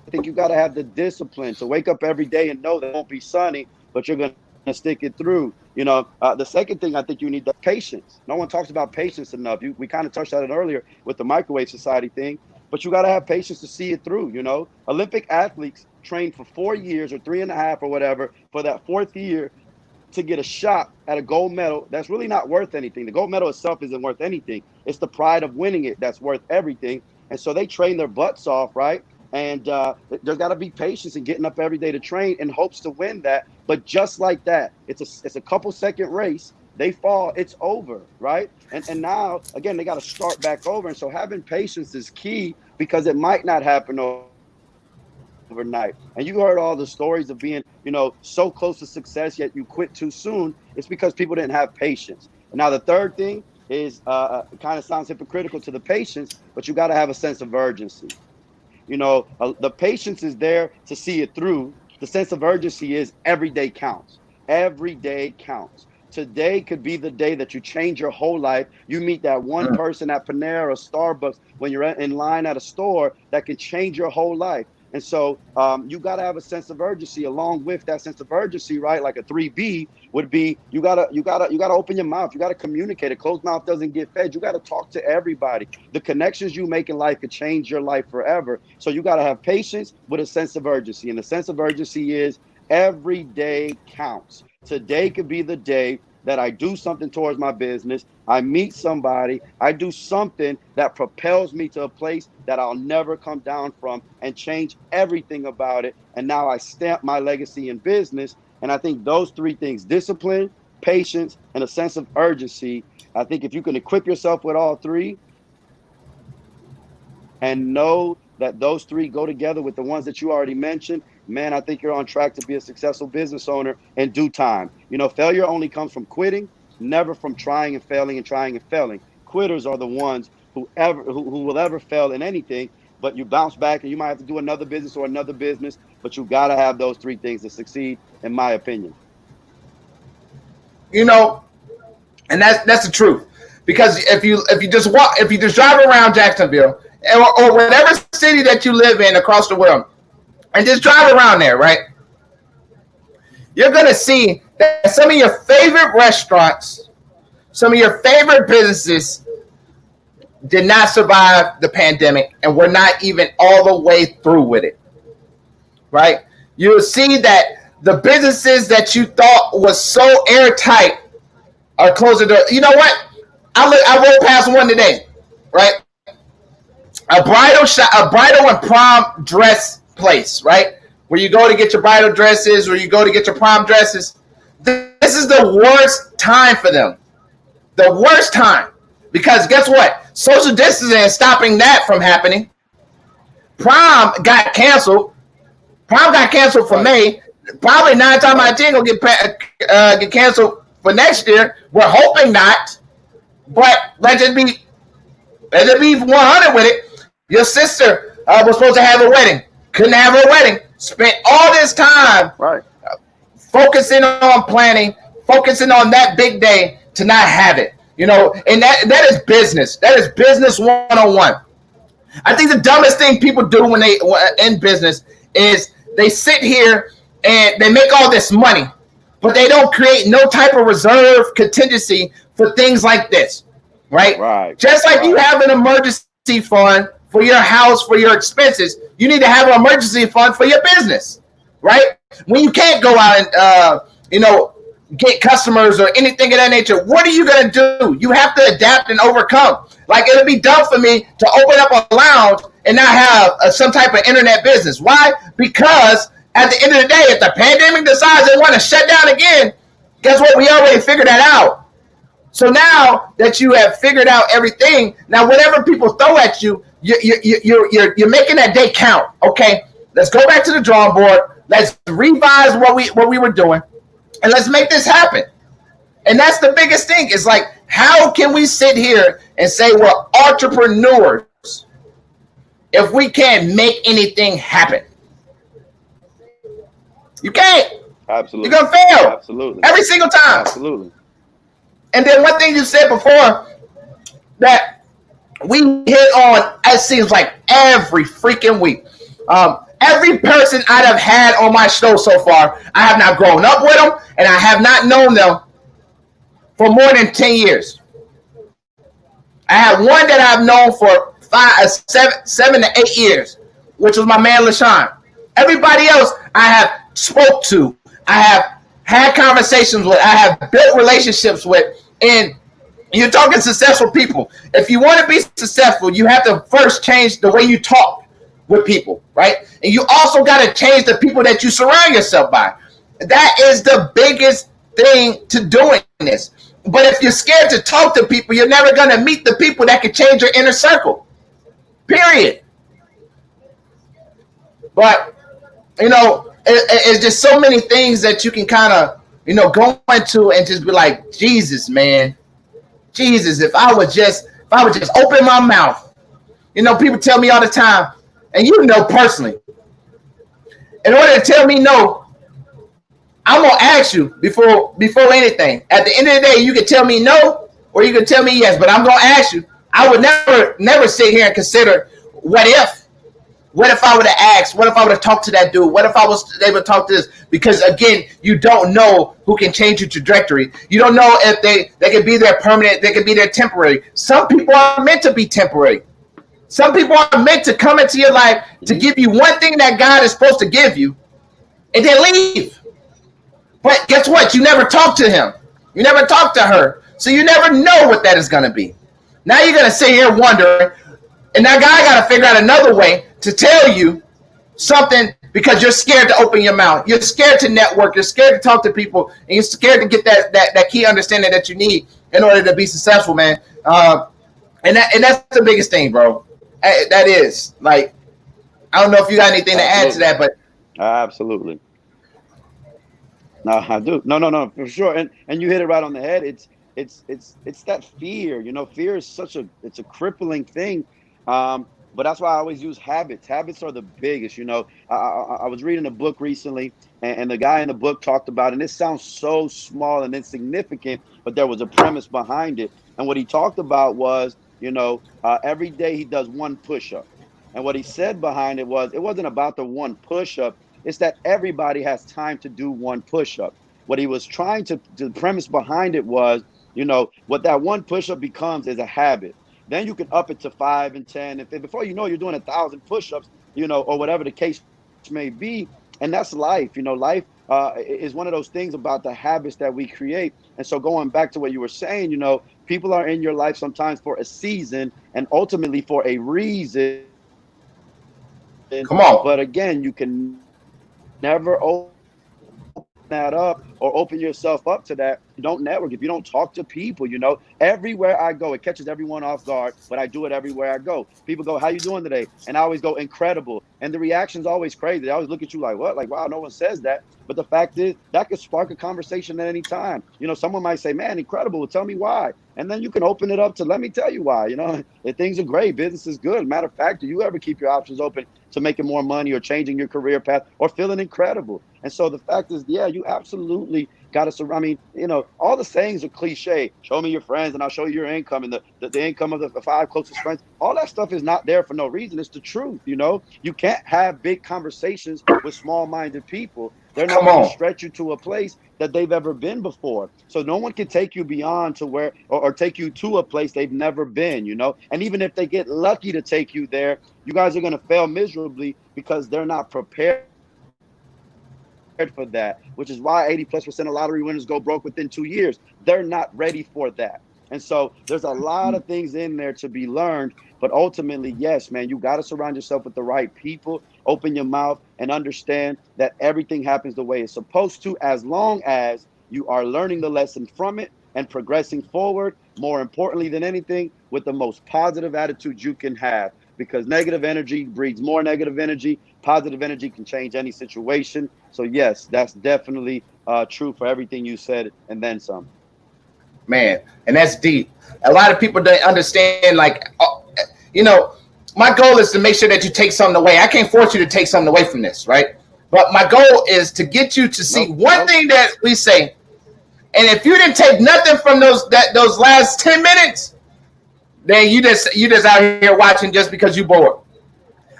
think you got to have the discipline to wake up every day and know that it won't be sunny, but you're going to stick it through. You know, the second thing I think you need the patience. No one talks about patience enough. We kind of touched on it earlier with the microwave society thing, but you got to have patience to see it through. You know, Olympic athletes train for 4 years or 3.5 or whatever for that fourth year to get a shot at a gold medal that's really not worth anything. The gold medal itself isn't worth anything. It's the pride of winning it that's worth everything. And so they train their butts off, right? And there's got to be patience in getting up every day to train in hopes to win that. But just like that, it's a couple second race. They fall, it's over, right? And now, again, they got to start back over. And so having patience is key because it might not happen overnight. And you heard all the stories of being, you know, so close to success, yet you quit too soon. It's because people didn't have patience. And now the third thing is it kind of sounds hypocritical to the patience, but you got to have a sense of urgency. You know, the patience is there to see it through. The sense of urgency is every day counts. Every day counts. Today could be the day that you change your whole life. You meet that one person at Panera or Starbucks when you're in line at a store that can change your whole life. And so you got to have a sense of urgency along with that sense of urgency, right? Like a 3B would be, you gotta open your mouth. You got to communicate. A closed mouth doesn't get fed. You got to talk to everybody. The connections you make in life could change your life forever. So you got to have patience with a sense of urgency. And the sense of urgency is every day counts. Today could be the day that I do something towards my business. I meet somebody, I do something that propels me to a place that I'll never come down from and change everything about it. And now I stamp my legacy in business. And I think those three things, discipline, patience, and a sense of urgency, I think if you can equip yourself with all three and know that those three go together with the ones that you already mentioned, man, I think you're on track to be a successful business owner in due time. You know, failure only comes from quitting, never from trying and failing and trying and failing. Quitters are the ones who will ever fail in anything, but you bounce back and you might have to do another business or another business, but you got to have those three things to succeed, in my opinion. You know, and that's the truth. Because if you just drive around Jacksonville or whatever city that you live in across the world, and just drive around there, right? You're going to see that some of your favorite restaurants, some of your favorite businesses did not survive the pandemic and were not even all the way through with it, right? You'll see that the businesses that you thought was so airtight are closing their. You know what? I rolled past one today, right? A bridal and prom dress place, right? Where you go to get your bridal dresses or you go to get your prom dresses. This is the worst time for them. The worst time. Because guess what? Social distancing is stopping that from happening. Prom got canceled. Prom got canceled for May. Probably 9 times out of 10 will get canceled for next year. We're hoping not. But let's just be 100 with it. Your sister was supposed to have a wedding. Couldn't have her wedding. Spent all this time focusing on planning, focusing on that big day to not have it. You know, and that is business. That is business 101. I think the dumbest thing people do when they in business is they sit here and they make all this money, but they don't create no type of reserve contingency for things like this, right? Just like you have an emergency fund for your house, for your expenses, you need to have an emergency fund for your business, right? When you can't go out and, get customers or anything of that nature, what are you going to do? You have to adapt and overcome. Like, it would be dumb for me to open up a lounge and not have some type of internet business. Why? Because at the end of the day, if the pandemic decides they want to shut down again, guess what? We already figured that out. So now that you have figured out everything, now whatever people throw at you, you're making that day count. Okay, let's go back to the drawing board. Let's revise what we were doing, and let's make this happen. And that's the biggest thing. Is like, how can we sit here and say we're entrepreneurs if we can't make anything happen? You can't. Absolutely. You're gonna fail. Absolutely. Every single time. Absolutely. And then one thing you said before, that we hit on, it seems like every freaking week. Every person I have had on my show so far, I have not grown up with them, and I have not known them for more than 10 years. I have one that I've known for 7 to 8 years, which was my man LaShawn. Everybody else I have spoke to, I have had conversations with, I have built relationships with, and you're talking successful people. If you want to be successful, you have to first change the way you talk with people, right? And you also got to change the people that you surround yourself by. That is the biggest thing to doing this. But if you're scared to talk to people, you're never going to meet the people that can change your inner circle. Period. But, it's just so many things that you can kind of, go into and just be like, Jesus, man. Jesus, if I would just open my mouth. People tell me all the time, and personally, in order to tell me no, I'm gonna ask you before anything. At the end of the day, you can tell me no or you can tell me yes, but I'm gonna ask you. I would never sit here and consider what if I would have asked, what if I would have talked to that dude, what if I was able to talk to this, because again, you don't know who can change your trajectory. You don't know if they could be there permanent, they could be there temporary. Some people are meant to be temporary. Some people are meant to come into your life to give you one thing that God is supposed to give you and then leave. But guess what? You never talk to him. You never talk to her. So you never know what that is going to be. Now you're going to sit here wondering, and that guy got to figure out another way to tell you something because you're scared to open your mouth. You're scared to network. You're scared to talk to people. And you're scared to get that key understanding that you need in order to be successful, man. And that's the biggest thing, bro. That is. Like, I don't know if you got anything to add to that, but. Absolutely. No, I do. No, for sure. And you hit it right on the head. It's that fear. Fear is it's a crippling thing. But that's why I always use habits. Habits are the biggest. I was reading a book recently, and the guy in the book talked about, and it sounds so small and insignificant, but there was a premise behind it. And what he talked about was, every day he does one push-up. And what he said behind it wasn't about the one push-up. It's that everybody has time to do one push-up. What he was trying to, the premise behind it was, what that one push-up becomes is a habit. Then you can up it to 5 and 10. If before you know, you're doing 1,000 push-ups, or whatever the case may be. And that's life. Life is one of those things about the habits that we create. And so going back to what you were saying, people are in your life sometimes for a season and ultimately for a reason. Come on. But again, you can never open that up or open yourself up to that. You don't network if you don't talk to people. Everywhere I go, it catches everyone off guard, but I do it everywhere I go. People go, how you doing today? And I always go, incredible. And the reaction's always crazy. They always look at you like, what? Like, wow, no one says that. But the fact is that could spark a conversation at any time. Someone might say, man, incredible. Well, tell me why. And then you can open it up to, let me tell you why. If things are great, business is good. Matter of fact, do you ever keep your options open to making more money or changing your career path or feeling incredible? And so the fact is, yeah, you absolutely got to surround. All the sayings are cliche. Show me your friends and I'll show you your income and the income of the 5 closest friends. All that stuff is not there for no reason. It's the truth. You can't have big conversations with small-minded people. They're not going to stretch you to a place that they've ever been before. So no one can take you beyond to where or take you to a place they've never been, And even if they get lucky to take you there, you guys are going to fail miserably because they're not prepared for that, which is why 80+% of lottery winners go broke within 2 years. They're not ready for that. And so there's a lot of things in there to be learned. But ultimately, yes, man, you got to surround yourself with the right people, open your mouth and understand that everything happens the way it's supposed to, as long as you are learning the lesson from it and progressing forward, more importantly than anything, with the most positive attitude you can have. Because negative energy breeds more negative energy. Positive energy can change any situation. So yes, that's definitely true for everything you said and then some. Man, and that's deep. A lot of people don't understand, my goal is to make sure that you take something away. I can't force you to take something away from this, right? But my goal is to get you to see one thing that we say. And if you didn't take nothing from those last 10 minutes, then you just out here watching just because you bored.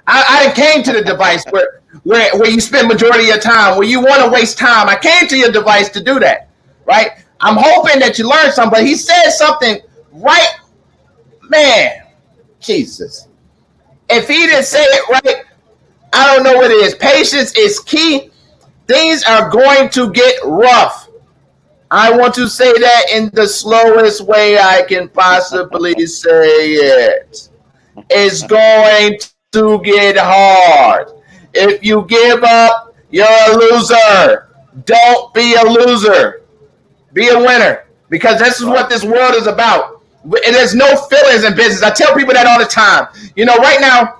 I came to the device where you spend majority of your time, where you want to waste time. I came to your device to do that, right? I'm hoping that you learned something, but he said something right, man, Jesus. If he didn't say it right, I don't know what it is. Patience is key. Things are going to get rough. I want to say that in the slowest way I can possibly say it. It's going to get hard. If you give up, you're a loser. Don't be a loser. Be a winner. Because this is what this world is about. There's no feelings in business. I tell people that all the time. You know, right now,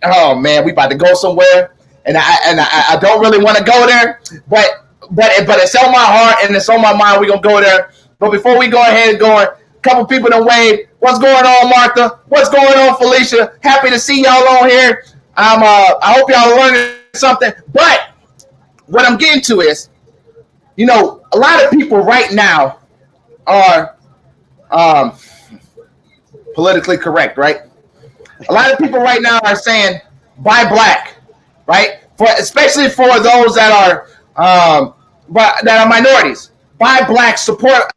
oh man, we about to go somewhere, and I don't really want to go there, but it's on my heart and it's on my mind. We're gonna go there. But before we go ahead and go, a couple people done wave. What's going on, Martha? What's going on, Felicia? Happy to see y'all on here. I hope y'all learning something. But what I'm getting to is, you know, a lot of people right now are politically correct, right? A lot of people right now are saying buy black, right? Especially for those that are minorities. Buy black, support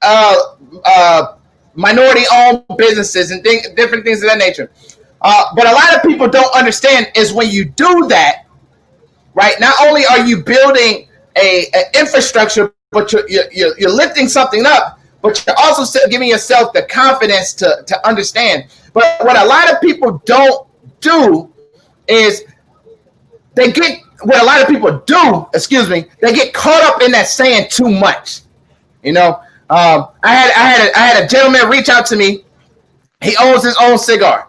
minority-owned businesses and different things of that nature. But a lot of people don't understand is when you do that, right? Not only are you building an infrastructure, but you're lifting something up, but you're also giving yourself the confidence to understand. But what a lot of people don't do is they get caught up in that saying too much. You know, I had a gentleman reach out to me. He owns his own cigar,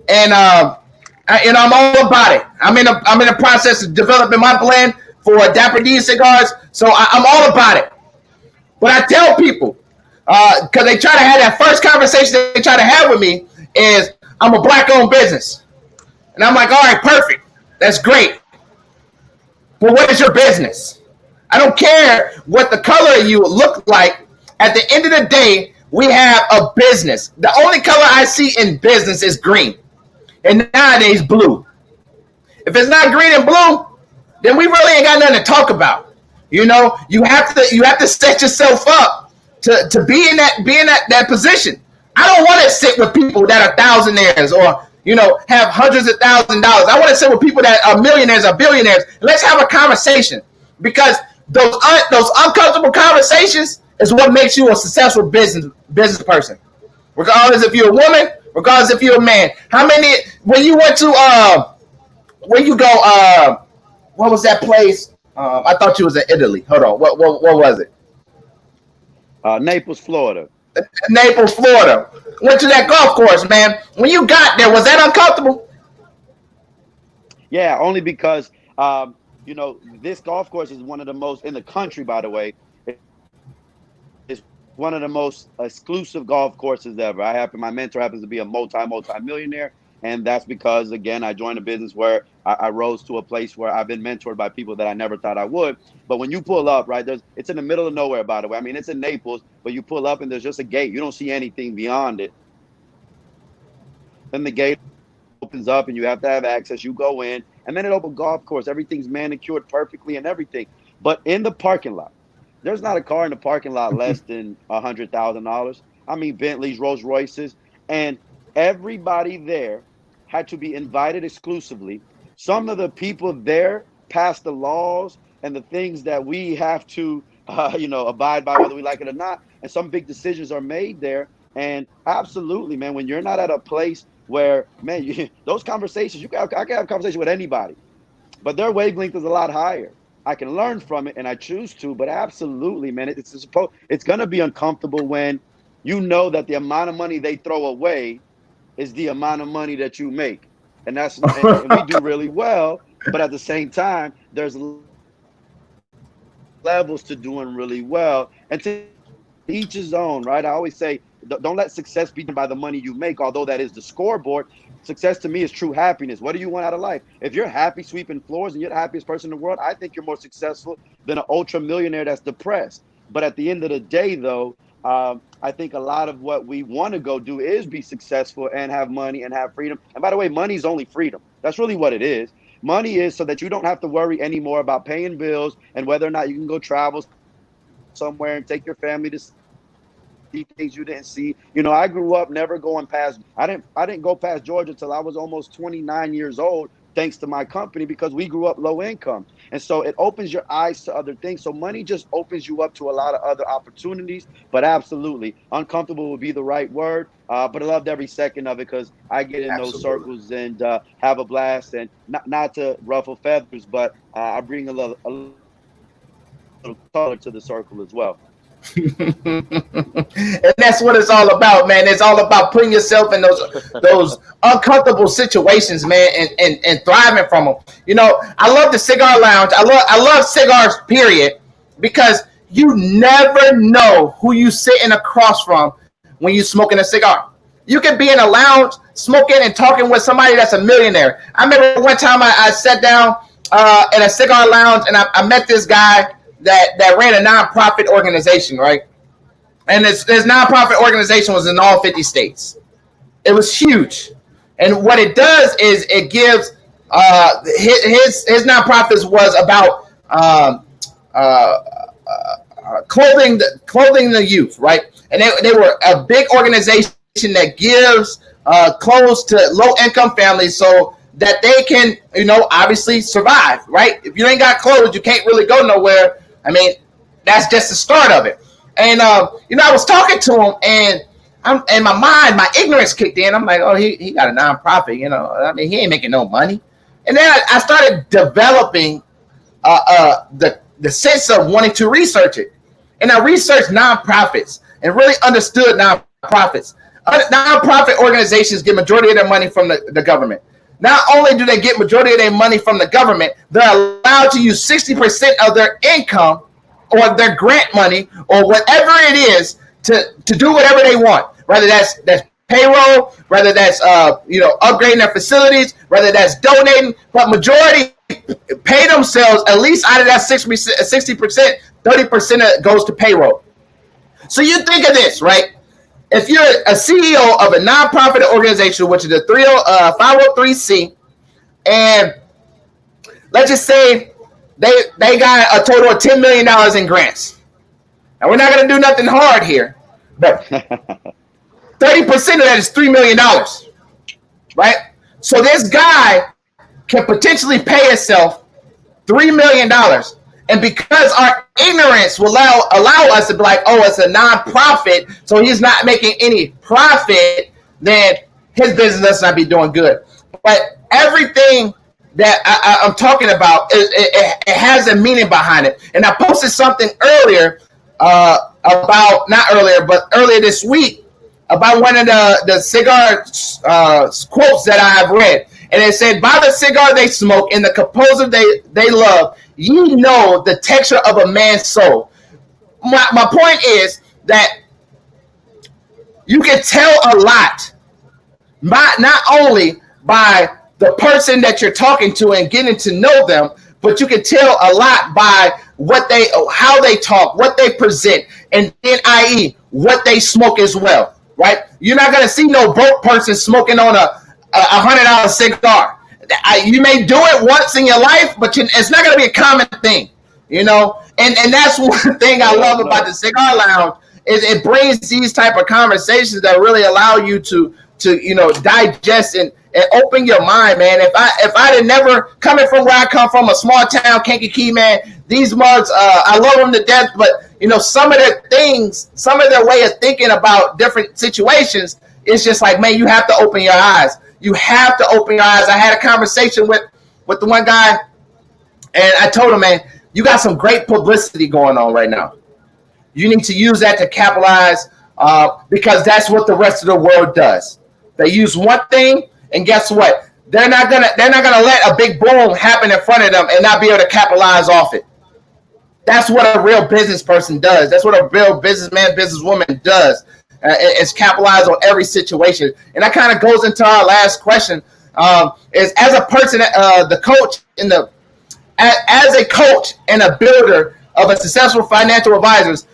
and I'm all about it. I'm in the process of developing my blend for Dapper cigars, so I'm all about it. But I tell people, because they try to have that first conversation they try to have with me is I'm a black-owned business, and I'm like, all right, perfect, that's great. But what is your business? I don't care what the color of you look like. At the end of the day, we have a business. The only color I see in business is green, and nowadays blue. If it's not green and blue, then we really ain't got nothing to talk about. You know, you have to set yourself up to be in that position. I don't want to sit with people that are thousandaires or, you know, have hundreds of $1,000s. I want to sit with people that are millionaires or billionaires. Let's have a conversation, because those uncomfortable conversations is what makes you a successful business person. Regardless if you're a woman, regardless if you're a man. How many when you went to what was that place? I thought you was in Italy. Hold on. What was it? Naples, Florida. Naples, Florida. Went to that golf course, man. When you got there, was that uncomfortable? Yeah, only because you know, this golf course is one of the most in the country, by the way. It's one of the most exclusive golf courses ever. My mentor happens to be a multi-millionaire, and that's because, again, I joined a business where I rose to a place where I've been mentored by people that I never thought I would. But when you pull up, right, it's in the middle of nowhere, by the way. I mean, it's in Naples, but you pull up and there's just a gate. You don't see anything beyond it. Then the gate opens up and you have to have access. You go in, and then it opens golf course. Everything's manicured perfectly and everything. But in the parking lot, there's not a car in the parking lot less than $100,000. I mean, Bentleys, Rolls Royces, and everybody there had to be invited exclusively. Some of the people there passed the laws and the things that we have to, abide by, whether we like it or not. And some big decisions are made there. And absolutely, man, when you're not at a place where, man, those conversations, I can have a conversation with anybody, but their wavelength is a lot higher. I can learn from it, and I choose to. But absolutely, man, it's going to be uncomfortable when you know that the amount of money they throw away is the amount of money that you make. And and we do really well, but at the same time, there's levels to doing really well. And to each his own, right? I always say, don't let success be by the money you make, although that is the scoreboard. Success to me is true happiness. What do you want out of life? If you're happy sweeping floors and you're the happiest person in the world, I think you're more successful than an ultra millionaire that's depressed. But at the end of the day, though, I think a lot of what we want to go do is be successful and have money and have freedom. And by the way, money is only freedom. That's really what it is. Money is so that you don't have to worry anymore about paying bills and whether or not you can go travel somewhere and take your family to see things you didn't see. You know, I grew up never going past. I didn't go past Georgia till I was almost 29 years old, thanks to my company, because we grew up low income. And so it opens your eyes to other things. So money just opens you up to a lot of other opportunities. But absolutely, uncomfortable would be the right word. But I loved every second of it because I get in those circles and have a blast. And not to ruffle feathers, but I bring a little color to the circle as well. And that's what it's all about, man. It's all about putting yourself in those uncomfortable situations, man, and thriving from them. You know, I love the cigar lounge. I love cigars, period, because you never know who you sitting across from when you smoking a cigar. You can be in a lounge smoking and talking with somebody that's a millionaire. I remember one time I sat down at a cigar lounge and I met this guy that ran a nonprofit organization, right? And this nonprofit organization was in all 50 states. It was huge. And what it does is it gives his nonprofits was about clothing the youth, right? And they were a big organization that gives clothes to low-income families so that they can, you know, obviously survive, right? If you ain't got clothes, you can't really go nowhere. I mean, that's just the start of it. And, you know, I was talking to him, and in my mind, my ignorance kicked in. I'm like, oh, he got a nonprofit, you know. I mean, he ain't making no money. And then I started developing the sense of wanting to research it. And I researched nonprofits and really understood nonprofits. Nonprofit organizations get majority of their money from the government. Not only do they get majority of their money from the government, they're allowed to use 60% of their income or their grant money or whatever it is to do whatever they want. Whether that's payroll, whether that's upgrading their facilities, whether that's donating, but majority pay themselves at least out of that 60%, 30% goes to payroll. So you think of this, right? If you're a CEO of a nonprofit organization, which is a 503c, and let's just say they got a total of $10 million in grants. Now, we're not going to do nothing hard here, but 30% of that is $3 million, right? So this guy can potentially pay himself $3 million. And because our ignorance will allow us to be like, oh, it's a nonprofit, so he's not making any profit, then his business does not be doing good. But everything that I'm talking about, it has a meaning behind it. And I posted something earlier earlier this week about one of the cigar quotes that I have read. And it said, by the cigar they smoke and the composer they love, you know the texture of a man's soul. My point is that you can tell a lot, not only by the person that you're talking to and getting to know them, but you can tell a lot by how they talk, what they present, and then i.e. what they smoke as well, right? You're not going to see no broke person smoking on a $100 cigar. You may do it once in your life, but it's not going to be a common thing, you know. And that's one thing I love about the cigar lounge is it brings these type of conversations that really allow you to digest and open your mind, man. If I'd have never coming from where I come from, a small town, Kankakee, man, these mugs, I love them to death. But some of their things, some of their way of thinking about different situations, it's just like, man, you have to open your eyes. You have to open your eyes. I had a conversation with the one guy, and I told him, man, you got some great publicity going on right now. You need to use that to capitalize because that's what the rest of the world does. They use one thing, and guess what? They're not gonna let a big boom happen in front of them and not be able to capitalize off it. That's what a real business person does. That's what a real businessman, businesswoman does. Is capitalize on every situation. And that kind of goes into our last question. Is as a person, the coach as a coach and a builder of a successful financial advisors,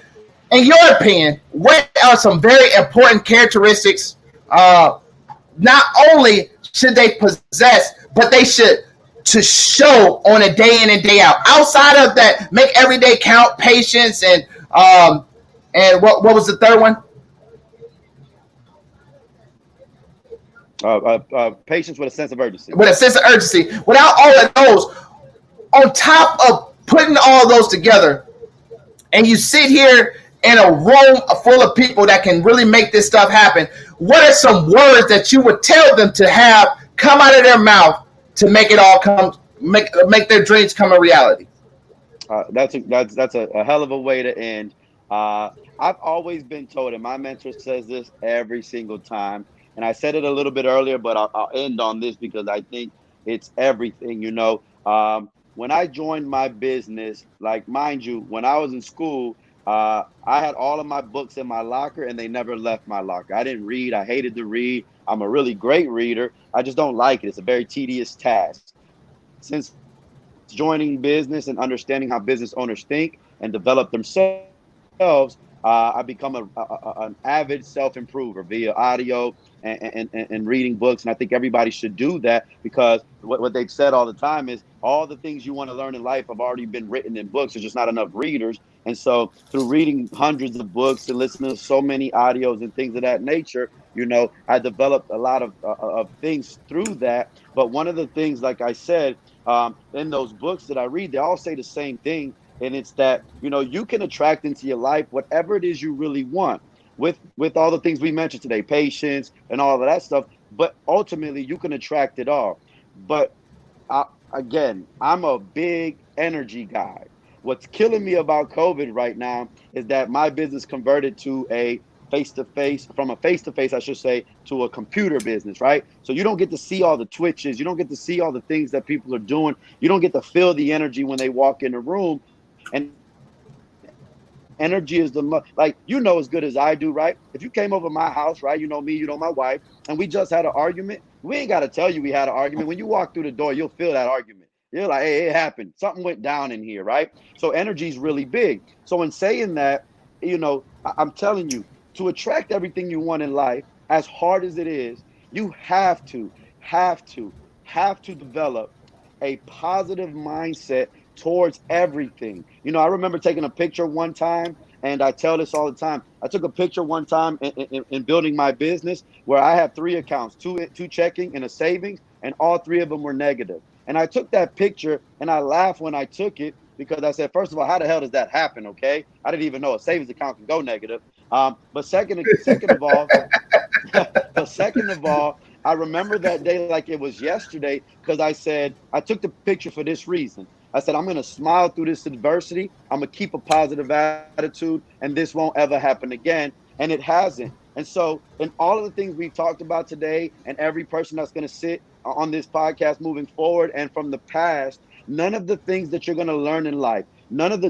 in your opinion, what are some very important characteristics? Not only should they possess, but they should to show on a day in and day out. Outside of that, make every day count, patience, and what was the third one? Patience with a sense of urgency. With a sense of urgency. Without all of those, on top of putting all those together, and you sit here in a room full of people that can really make this stuff happen, what are some words that you would tell them to have come out of their mouth to make it all come, make their dreams come a reality? That's a hell of a way to end. I've always been told, and my mentor says this every single time, and I said it a little bit earlier, but I'll end on this because I think it's everything. You know, when I joined my business, like, mind you, when I was in school, I had all of my books in my locker and they never left my locker. I didn't read. I hated to read. I'm a really great reader. I just don't like it. It's a very tedious task. Since joining business and understanding how business owners think and develop themselves, I become an avid self-improver via audio and reading books. And I think everybody should do that because what they've said all the time is all the things you want to learn in life have already been written in books. There's just not enough readers. And so through reading hundreds of books and listening to so many audios and things of that nature, you know, I developed a lot of things through that. But one of the things, like I said, in those books that I read, they all say the same thing. And it's that, you know, you can attract into your life whatever it is you really want with all the things we mentioned today, patience and all of that stuff. But ultimately, you can attract it all. But again, I'm a big energy guy. What's killing me about COVID right now is that my business converted to a face-to-face, from a face-to-face, I should say, to a computer business, right? So you don't get to see all the twitches. You don't get to see all the things that people are doing. You don't get to feel the energy when they walk in the room. And energy is like, you know as good as I do, right? If you came over my house, right, you know me, you know my wife, and we just had an argument, we ain't got to tell you we had an argument. When you walk through the door, you'll feel that argument. You're like, hey, it happened. Something went down in here, right? So energy is really big. So in saying that, you know, I'm telling you, to attract everything you want in life, as hard as it is, you have to develop a positive mindset towards everything. You know, I remember taking a picture one time, and I tell this all the time. I took a picture one time in building my business where I have 3 accounts, two checking and a savings, and all 3 of them were negative. And I took that picture and I laughed when I took it because I said, first of all, how the hell does that happen? Okay, I didn't even know a savings account can go negative. But second of all, I remember that day like it was yesterday because I said I took the picture for this reason. I said, I'm going to smile through this adversity. I'm going to keep a positive attitude, and this won't ever happen again. And it hasn't. And so in all of the things we've talked about today, and every person that's going to sit on this podcast moving forward and from the past, none of the things that you're going to learn in life, none of the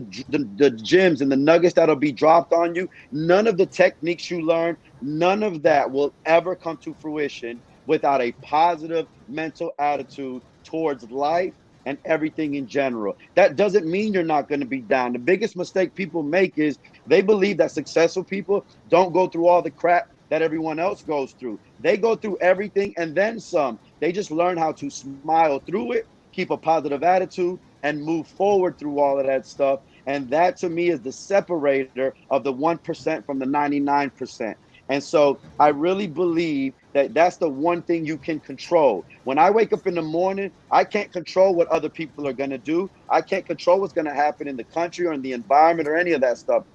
gems and the nuggets that'll be dropped on you, none of the techniques you learn, none of that will ever come to fruition without a positive mental attitude towards life and everything in general. That doesn't mean you're not going to be down. The biggest mistake people make is they believe that successful people don't go through all the crap that everyone else goes through. They go through everything and then some. They just learn how to smile through it, keep a positive attitude, and move forward through all of that stuff. And that to me is the separator of the 1% from the 99%. And so I really believe that that's the one thing you can control. When I wake up in the morning, I can't control what other people are going to do. I can't control what's going to happen in the country or in the environment or any of that stuff.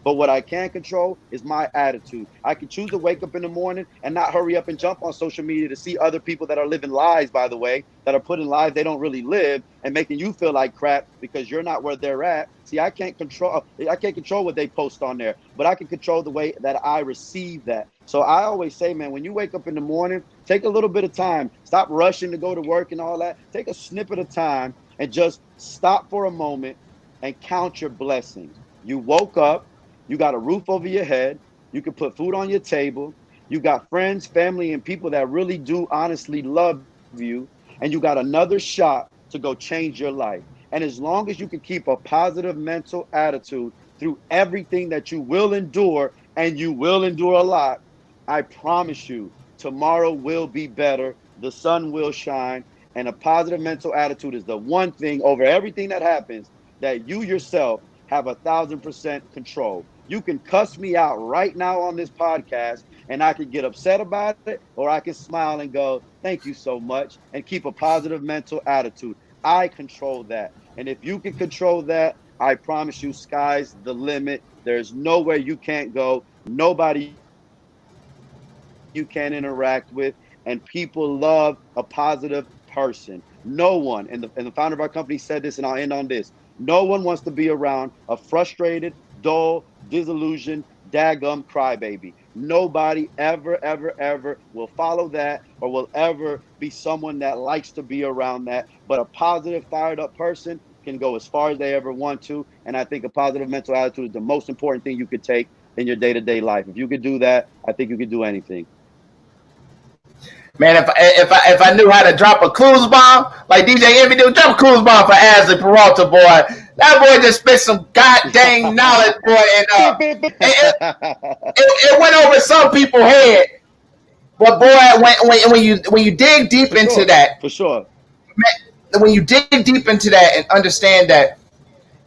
But what I can control is my attitude. I can choose to wake up in the morning and not hurry up and jump on social media to see other people that are living lives, by the way, that are putting lives they don't really live and making you feel like crap because you're not where they're at. See, I can't control what they post on there, but I can control the way that I receive that. So I always say, man, when you wake up in the morning, take a little bit of time. Stop rushing to go to work and all that. Take a snippet of time and just stop for a moment and count your blessings. You woke up. You got a roof over your head. You can put food on your table. You got friends, family, and people that really do honestly love you. And you got another shot to go change your life. And as long as you can keep a positive mental attitude through everything that you will endure, and you will endure a lot, I promise you, tomorrow will be better. The sun will shine. And a positive mental attitude is the one thing over everything that happens that you yourself have 1,000% control. You can cuss me out right now on this podcast, and I can get upset about it, or I can smile and go, thank you so much, and keep a positive mental attitude. I control that. And if you can control that, I promise you, sky's the limit. There's nowhere you can't go, nobody you can interact with, and people love a positive person. No one, and the founder of our company said this, and I'll end on this. No one wants to be around a frustrated, dull, disillusioned, daggum crybaby. Nobody ever will follow that or will ever be someone that likes to be around that. But a positive, fired up person can go as far as they ever want to. And I think a positive mental attitude is the most important thing you could take in your day-to-day life. If you could do that, I think you could do anything. Man, if I knew how to drop a cruise bomb, like DJ Envy do, drop a cruise bomb for Asley Peralta, boy. That boy just spit some goddamn knowledge, boy, and it went over some people's head. But boy, when you dig deep into that, for sure, man, when you dig deep into that and understand that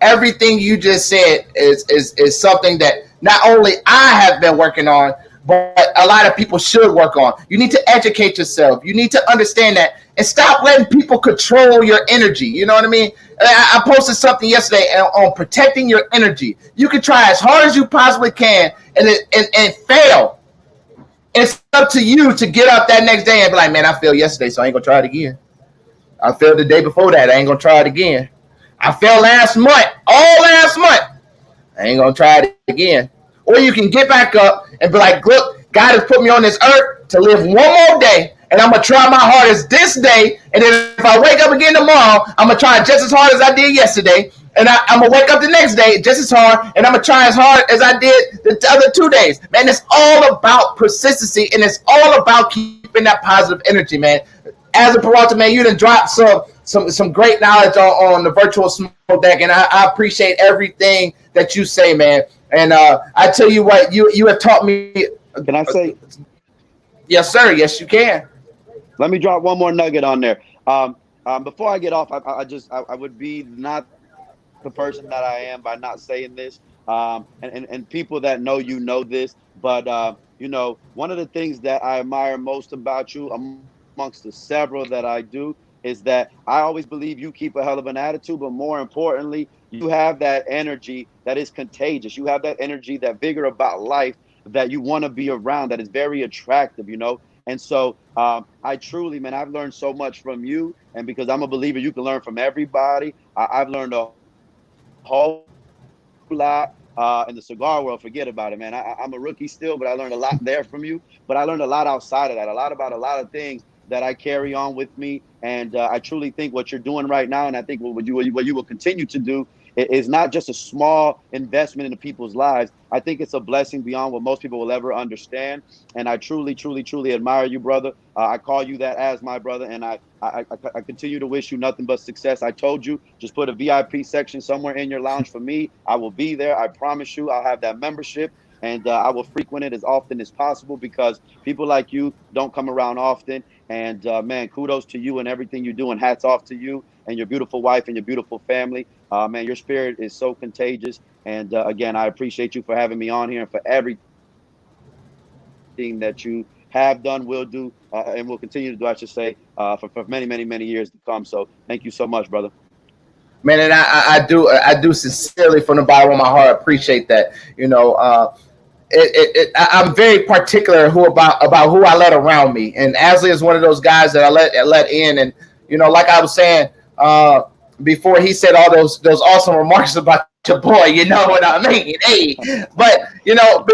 everything you just said is something that not only I have been working on, but a lot of people should work on. You need to educate yourself. You need to understand that and stop letting people control your energy. You know what I mean? I posted something yesterday on protecting your energy. You can try as hard as you possibly can and fail. It's up to you to get up that next day and be like, man, I failed yesterday, so I ain't going to try it again. I failed the day before that. I ain't going to try it again. I failed last month, all last month. I ain't going to try it again. Or you can get back up and be like, look, God has put me on this earth to live one more day, and I'm going to try my hardest this day, and then if I wake up again tomorrow, I'm going to try just as hard as I did yesterday, and I'm going to wake up the next day just as hard, and I'm going to try as hard as I did the other 2 days. Man, it's all about persistency, and it's all about keeping that positive energy, man. As a Peralta, man, you done dropped some great knowledge on the virtual smoke deck, and I appreciate everything that you say, man. And I tell you what, you have taught me. Can I say? Yes, sir. Yes, you can. Let me drop one more nugget on there. Before I get off, I would be not the person that I am by not saying this. And people that know you know this. But, you know, one of the things that I admire most about you, amongst the several that I do, is that I always believe you keep a hell of an attitude, but more importantly, you have that energy that is contagious. You have that energy, that vigor about life that you want to be around, that is very attractive, you know? And so I truly, man, I've learned so much from you. And because I'm a believer, you can learn from everybody. I've learned a whole lot in the cigar world. Forget about it, man. I'm a rookie still, but I learned a lot there from you. But I learned a lot outside of that, a lot about a lot of things that I carry on with me. And I truly think what you're doing right now, and I think what you will continue to do, is not just a small investment into people's lives. I think it's a blessing beyond what most people will ever understand. And I truly admire you, brother. I call you that as my brother, and I continue to wish you nothing but success. I told you, just put a VIP section somewhere in your lounge for me. I will be there. I promise you, I'll have that membership. And I will frequent it as often as possible, because people like you don't come around often. And man, kudos to you and everything you do, and hats off to you and your beautiful wife and your beautiful family. Man, your spirit is so contagious. And again, I appreciate you for having me on here and for everything that you have done, will do, and will continue to do, I should say, for many years to come. So thank you so much, brother. Man, and I do sincerely, from the bottom of my heart, appreciate that. You know, I'm very particular about who I let around me, and Asley is one of those guys that I let in. And you know, like I was saying before, he said all those awesome remarks about your boy. You know what I mean? Hey, but you know,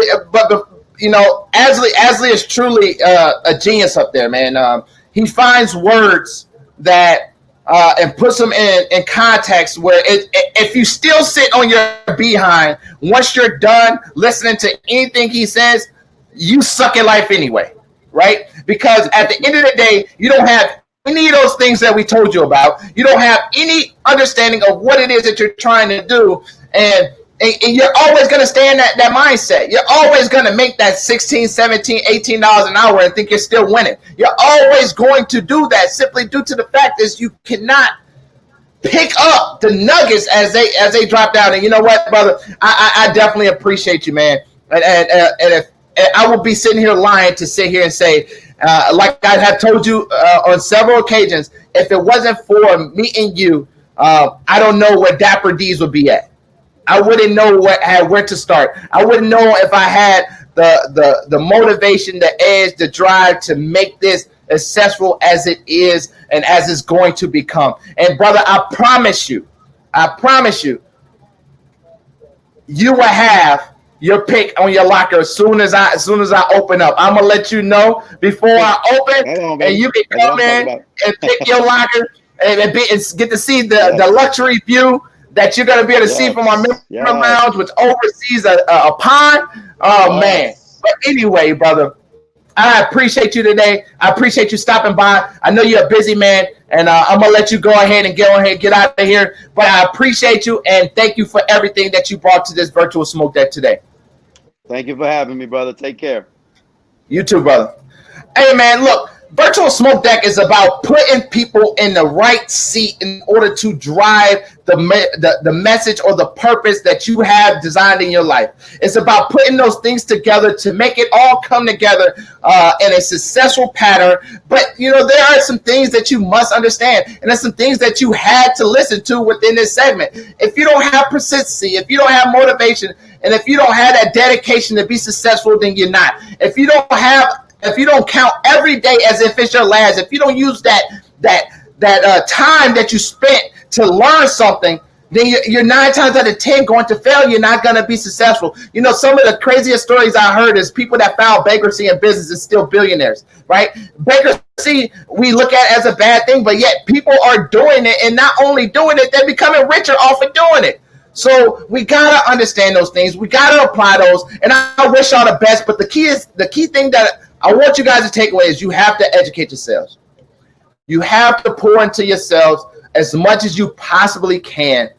Asley is truly a genius up there, man. He finds words that and puts them in context where if you still sit on your behind, once you're done listening to anything he says, you suck at life anyway, right? Because at the end of the day, you don't have any of those things that we told you about. You don't have any understanding of what it is that you're trying to do. And And you're always going to stay in that mindset. You're always going to make that $16, $17, $18 an hour and think you're still winning. You're always going to do that simply due to the fact is you cannot pick up the nuggets as they drop down. And you know what, brother? I definitely appreciate you, man. And if I will be sitting here lying to sit here and say, like I have told you on several occasions, if it wasn't for meeting you, I don't know where Dapper D's would be at. I wouldn't know where to start. I wouldn't know if I had the motivation, the edge, the drive to make this as successful as it is and as it's going to become. And brother, I promise you, you will have your pick on your locker as soon as I open up. I'm gonna let you know before I open, and you can come in and pick your locker and get to see the luxury view that you're going to be able to see from our member lounge, which oversees a pond. Oh, man. But anyway, brother, I appreciate you today. I appreciate you stopping by. I know you're a busy man, and I'm going to let you go ahead and get out of here. But I appreciate you, and thank you for everything that you brought to this virtual smoke deck today. Thank you for having me, brother. Take care. You too, brother. Hey, man, look. Virtual Smoke Deck is about putting people in the right seat in order to drive the message or the purpose that you have designed in your life. It's about putting those things together to make it all come together in a successful pattern. But, you know, there are some things that you must understand, and there's some things that you had to listen to within this segment. If you don't have persistency, if you don't have motivation, and if you don't have that dedication to be successful, then you're not. If you don't count every day as if it's your last, if you don't use that time that you spent to learn something, then you're 9 times out of 10 going to fail. You're not going to be successful. You know, some of the craziest stories I heard is people that filed bankruptcy in business is still billionaires, right? Bankruptcy we look at as a bad thing, but yet people are doing it, and not only doing it, they're becoming richer off of doing it. So we gotta understand those things. We gotta apply those, and I wish y'all the best. But the key thing that I want you guys to take away is you have to educate yourselves. You have to pour into yourselves as much as you possibly can,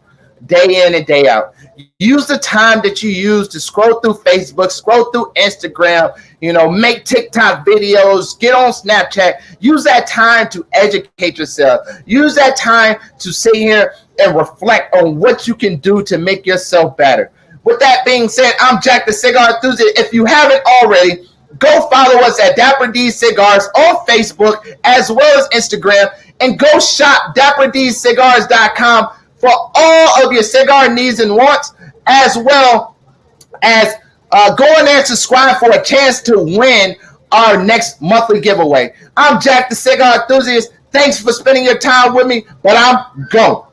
day in and day out. Use the time that you use to scroll through Facebook, scroll through Instagram, you know, make TikTok videos, get on Snapchat. Use that time to educate yourself. Use that time to sit here and reflect on what you can do to make yourself better. With that being said, I'm Jack the Cigar Enthusiast. If you haven't already, go follow us at Dapper D Cigars on Facebook as well as Instagram, and go shop DapperDCigars.com for all of your cigar needs and wants, as well as go in there and subscribe for a chance to win our next monthly giveaway. I'm Jack the Cigar Enthusiast. Thanks for spending your time with me, but I'm gone.